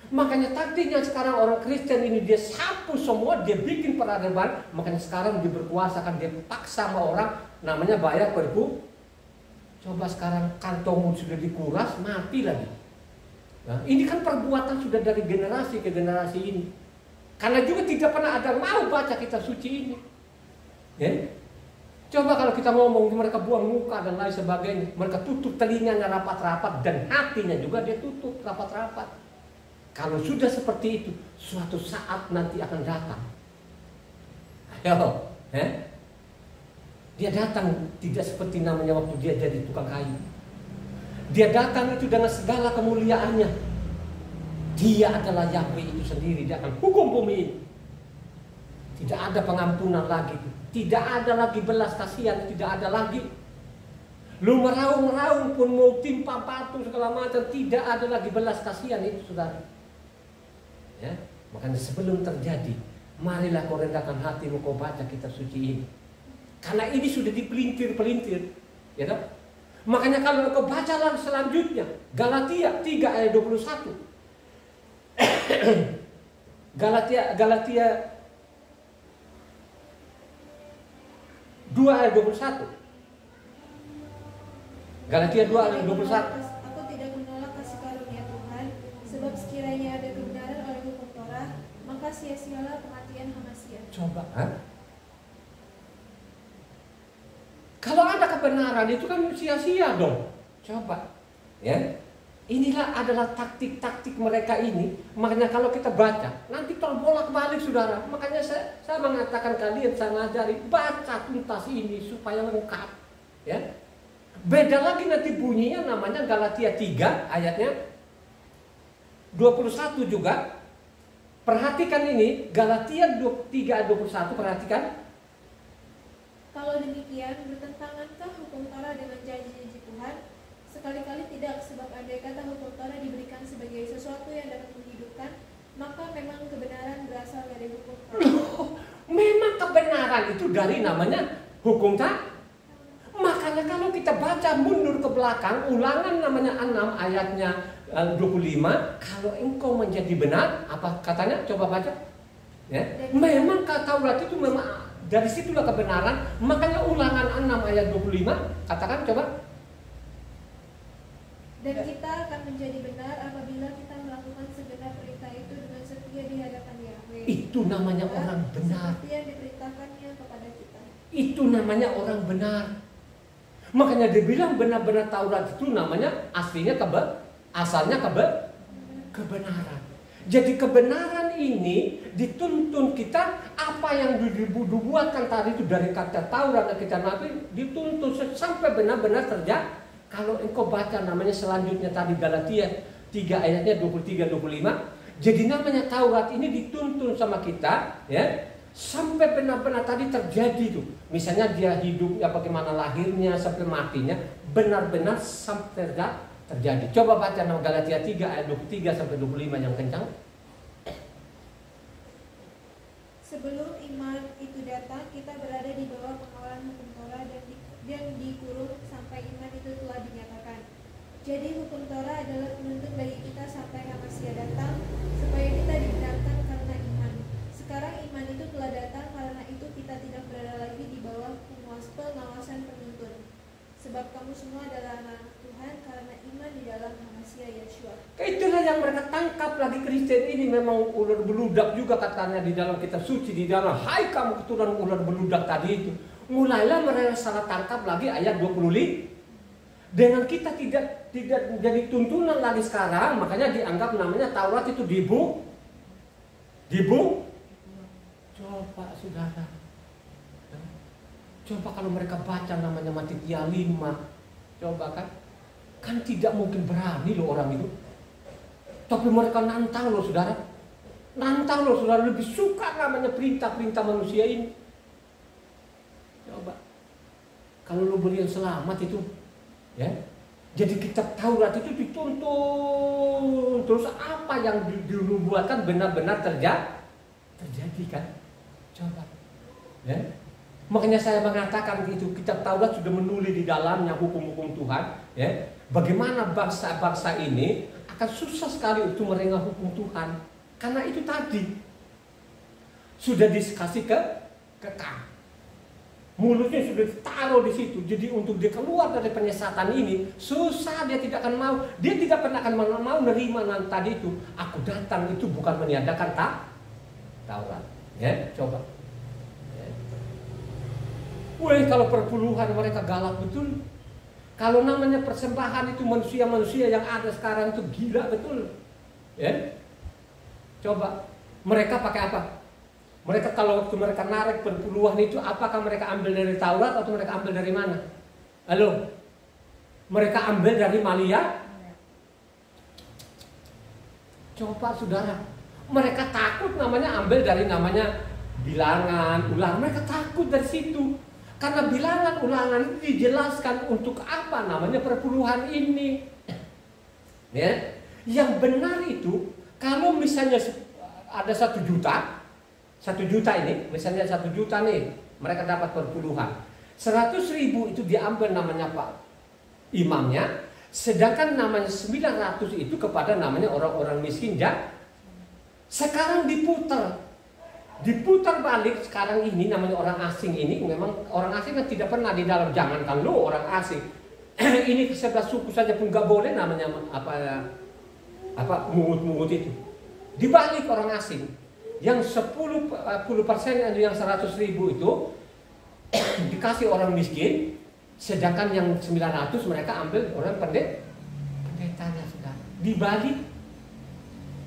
Makanya taktiknya sekarang orang Kristen ini dia sapu semua, dia bikin peradaban. Makanya sekarang dia berkuasa kan, dia paksa sama orang namanya bayar perpu. Coba sekarang kantongmu sudah dikuras, mati lagi. Nah, ini kan perbuatan sudah dari generasi ke generasi ini. Karena juga tidak pernah ada mau baca kitab suci ini. Ya? Coba kalau kita ngomong, mereka buang muka dan lain sebagainya. Mereka tutup telinganya rapat-rapat dan hatinya juga dia tutup rapat-rapat. Kalau sudah seperti itu, suatu saat nanti akan datang. Ayo, dia datang tidak seperti namanya waktu dia jadi tukang kayu. Dia datang itu dengan segala kemuliaannya. Dia adalah Yahweh itu sendiri. Dia akan hukum bumi ini. Tidak ada pengampunan lagi. Tidak ada lagi belas kasihan. Tidak ada lagi. Lu meraung-meraung pun mau timpa batu segala macam. Tidak ada lagi belas kasihan itu saudara. Ya, makanya sebelum terjadi, marilah kau rendahkan hatimu, kau baca kitab suci ini. Karena ini sudah dipelintir-pelintir. Ya kan? Makanya kalau kau baca selanjutnya, Galatia 3 ayat 21. Galatia 2 ayat 21. Galatia 2 ayat 21. Aku tidak menolak kasih karunia Tuhan, sebab sekiranya ada kebenaran oleh hukum Taurat, maka sia-sialah kematian Hamasiah. Coba, kalau ada kebenaran itu kan sia-sia dong. Coba, ya. Inilah adalah taktik-taktik mereka ini. Makanya kalau kita baca, nanti bolak-balik saudara. Makanya saya mengatakan kalian, saya ngajari baca tuntas ini supaya lengkap. Ya. Beda lagi nanti bunyinya namanya Galatia 3 ayatnya 21 juga. Perhatikan ini, Galatia 3:21, perhatikan. Kalau demikian, bertentangankah hukum Taurat dengan janji-janji Tuhan? Sekali-kali tidak, sebab andai kata hukum Taurat diberikan sebagai sesuatu yang dapat menghidupkan, maka memang kebenaran berasal dari hukum Taurat. Memang kebenaran itu dari namanya hukum Taurat. Makanya kalau kita baca mundur ke belakang, Ulangan namanya 6 ayatnya 25, kalau engkau menjadi benar, apa katanya? Coba baca. Ya. Memang Taurat itu memang dari situlah kebenaran. Makanya Ulangan 6 ayat 25, katakan coba. Dan kita akan menjadi benar apabila kita melakukan segenap perintah itu dengan setia di hadapan Yahweh. Itu namanya orang benar. Seperti yang diperintahkannya kepada kita. Itu namanya orang benar. Makanya dibilang benar-benar Taurat itu namanya aslinya asalnya kebenaran. Jadi kebenaran ini dituntun kita, apa yang dibuatkan tadi itu dari kata Taurat dan kita Nabi dituntun sampai benar-benar terjadi. Kalau engkau baca namanya selanjutnya tadi Galatia 3 ayatnya 23-25. Jadi namanya Taurat ini dituntun sama kita, ya, sampai benar-benar tadi terjadi tuh. Misalnya dia hidup ya bagaimana lahirnya sampai matinya, benar-benar sampai terjadi. Coba baca nama Galatia 3 ayat 23-25 yang kencang. Sebelum iman itu datang, kita berada di bawah pengawalan hukum Taurat dan dikurung sampai iman itu telah dinyatakan. Jadi hukum Taurat adalah penuntun bagi kita sampai Masiah datang, supaya kita dibenarkan karena iman. Sekarang iman itu telah datang, karena itu kita tidak berada lagi di bawah pengawasan penuntun. Sebab kamu semua adalah anak Tuhan karena iman di dalam Masiah Yeshua. Itulah yang mereka tangkap lagi Kristen ini memang ular beludak juga katanya di dalam kitab suci, di dalam hai kamu keturunan ular beludak tadi itu. Mulailah mereka salah tangkap lagi ayat 25. Dengan kita tidak jadi tuntunan lagi sekarang, makanya dianggap namanya Taurat itu dibu. Coba saudara, coba kalau mereka baca namanya Matitia 5, coba kan tidak mungkin berani loh orang itu. Tapi mereka nantang loh saudara, lebih suka namanya perintah-perintah manusia ini. Coba, kalau lo beri yang selamat itu, ya. Jadi kitab Taurat itu dituntun, terus apa yang dinubuatkan benar-benar terjadi kan? Coba, ya. Makanya saya mengatakan itu kitab Taurat sudah menulis di dalamnya hukum-hukum Tuhan, ya. Bagaimana bangsa-bangsa ini akan susah sekali untuk merengah hukum Tuhan, karena itu tadi sudah dikasih kekang. Mulutnya sudah ditaruh di situ. Jadi untuk dia keluar dari penyesatan ini susah, dia tidak akan mau. Dia tidak pernah akan mau menerima tadi itu. Aku datang itu bukan meniadakan Taurat. Ya, coba. Ya. Kalau perpuluhan mereka galak betul. Kalau namanya persembahan itu manusia-manusia yang ada sekarang itu gila betul. Ya. Coba. Mereka pakai apa? Mereka kalau waktu mereka narik perpuluhan itu, apakah mereka ambil dari Taurat atau mereka ambil dari mana? Halo? Mereka ambil dari Malia? Coba saudara, mereka takut namanya ambil dari namanya bilangan, ulangan. Mereka takut dari situ. Karena bilangan, ulangan itu dijelaskan untuk apa namanya perpuluhan ini. Ya, yang benar itu, kalau misalnya ada 1 juta, 1 juta ini, misalnya 1 juta nih, mereka dapat perpuluhan. 100.000 itu diambil namanya Pak imamnya, sedangkan namanya 900 itu kepada namanya orang-orang miskin. Sekarang diputar balik sekarang ini namanya orang asing ini, memang orang asing kan tidak pernah di dalam, jangankan lo orang asing. Ini 11 suku saja pun gak boleh namanya mungut-mungut itu. Dibalik orang asing. Yang 10% yang 100.000 itu dikasih orang miskin, sedangkan yang 900 mereka ambil orang pendetanya sudah. Dibalik,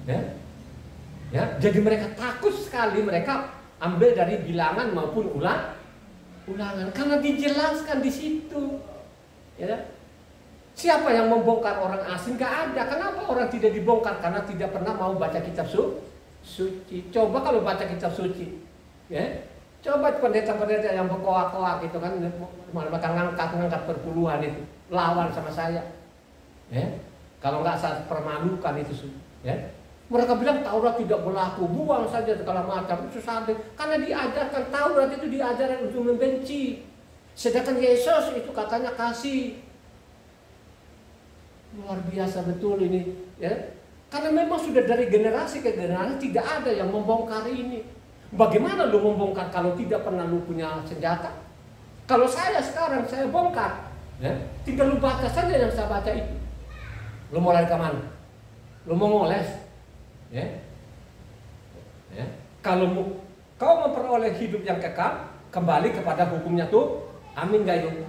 ya, jadi mereka takut sekali mereka ambil dari bilangan maupun ulangan karena dijelaskan di situ, ya. Siapa yang membongkar orang asing? Gak ada. Kenapa orang tidak dibongkar? Karena tidak pernah mau baca kitab suci. Coba kalau baca kitab suci, ya. Coba pendeta-pendeta yang berkoak-koak gitu kan, malah ngangkat perpuluhan itu, lawan sama saya. Ya. Kalau nggak saya permalukan itu, ya. Mereka bilang Taurat tidak berlaku, buang saja segala macam. Itu sadar, karena diajarkan Taurat itu diajarkan untuk membenci. Sedangkan Yesus itu katanya kasih. Luar biasa betul ini, ya. Karena memang sudah dari generasi ke generasi tidak ada yang membongkar ini. Bagaimana lu membongkar kalau tidak pernah lu punya senjata? Kalau saya sekarang saya bongkar, ya, tinggal lu baca saja yang saya baca itu. Lu mau lari ke mana? Lu mau ngoles? Ya. Ya. Kalau kau memperoleh hidup yang kekal, kembali kepada hukumnya tuh, amin gak itu?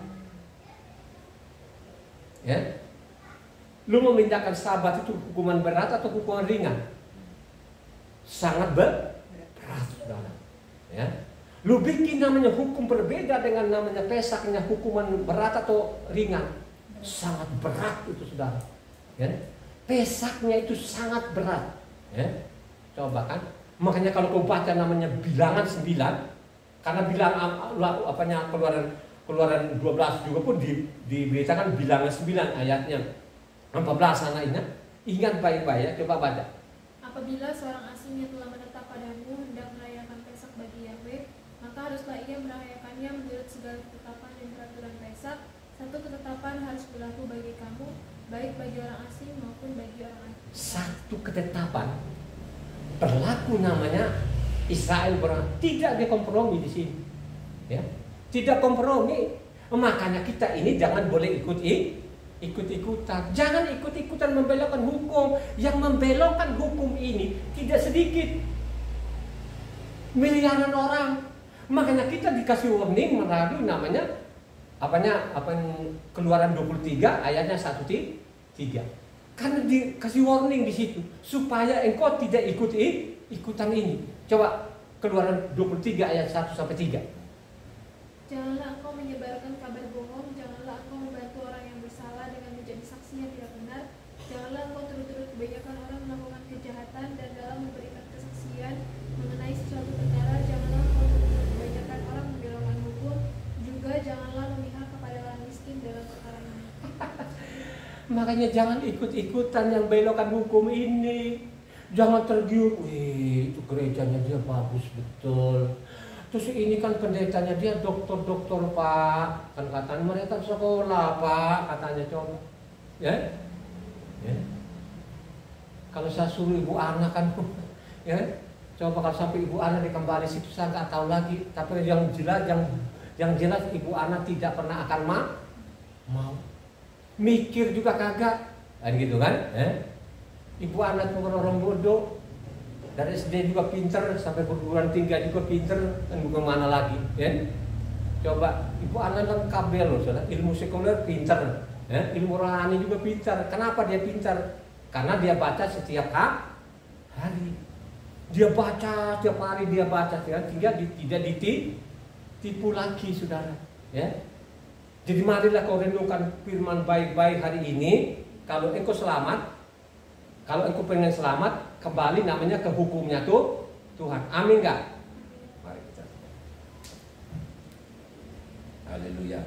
Ya. Lu memindahkan Sabat itu hukuman berat atau hukuman ringan? Sangat berat, saudara. Ya. Lu bikin namanya hukum berbeda dengan namanya Pesaknya, hukuman berat atau ringan? Sangat berat itu, saudara. Ya. Pesaknya itu sangat berat. Ya. Coba kan. Makanya kalau kau baca namanya Bilangan 9, karena Keluaran 12 juga pun diberitakan Bilangan 9 ayatnya 14 anaknya. Ingat baik-baik ya, coba baca. Apabila seorang asing yang telah menetap padamu hendak merayakan Pesak bagi Yahweh, maka haruslah ia merayakannya menurut segala ketetapan dan peraturan Pesak. Satu ketetapan harus berlaku bagi kamu, baik bagi orang asing maupun bagi orang asing. Satu ketetapan berlaku namanya Israel berang. Tidak dikompromi di sini. Ya. Tidak kompromi. Makanya kita ini jangan boleh ikut-ikutan. Jangan ikut-ikutan membelokkan hukum. Yang membelokkan hukum ini tidak sedikit. Miliaran orang. Makanya kita dikasih warning melalui namanya Keluaran 23 ayatnya 1-3. Karena dikasih warning di situ supaya engkau tidak ikutan ini. Coba Keluaran 23 ayat 1-3. Janganlah engkau menyebarkan kabar bohong, janganlah engkau membantu orang yang bersalah dengan menjadi saksi yang tidak benar. Janganlah engkau turut-turut kebanyakan orang melakukan kejahatan dan dalam memberikan kesaksian mengenai sesuatu perkara. Janganlah engkau turut-turut kebanyakan orang membelokkan hukum. Juga janganlah memihak kepada orang miskin dalam perkara ini. Makanya jangan ikut-ikutan yang belokkan hukum ini. Jangan tergiur, itu gerejanya dia bagus betul. Terus ini kan pendetanya dia dokter Pak. Kan katanya mereka sekolah Pak, katanya coba. Ya? Ya. Kalau saya suruh Ibu Ana kan, ya. Coba kalau sampai Ibu Ana dikembali situ saya nggak tahu lagi. Tapi yang jelas Ibu Ana tidak pernah akan mau. Mikir juga kagak. Kan gitu kan? Ibu Ana bukan orang bodoh. Dari SD juga pinter, sampai perguruan tinggi juga pinter, dan bukan mana lagi, ya? Coba Ibu Ana lengkap dia loh, saudara. Ilmu sekuler pinter, ya? Ilmu rohani juga pinter. Kenapa dia pinter? Karena dia baca setiap hari. Dia baca setiap hari, dia baca sehingga tidak ditipu lagi, saudara. Ya. Jadi marilah kau renungkan firman baik-baik hari ini. Kalau engkau selamat, kalau engkau pengen selamat, kembali namanya ke hukumnya tuh Tuhan. Amin gak? Mari kita. Haleluya.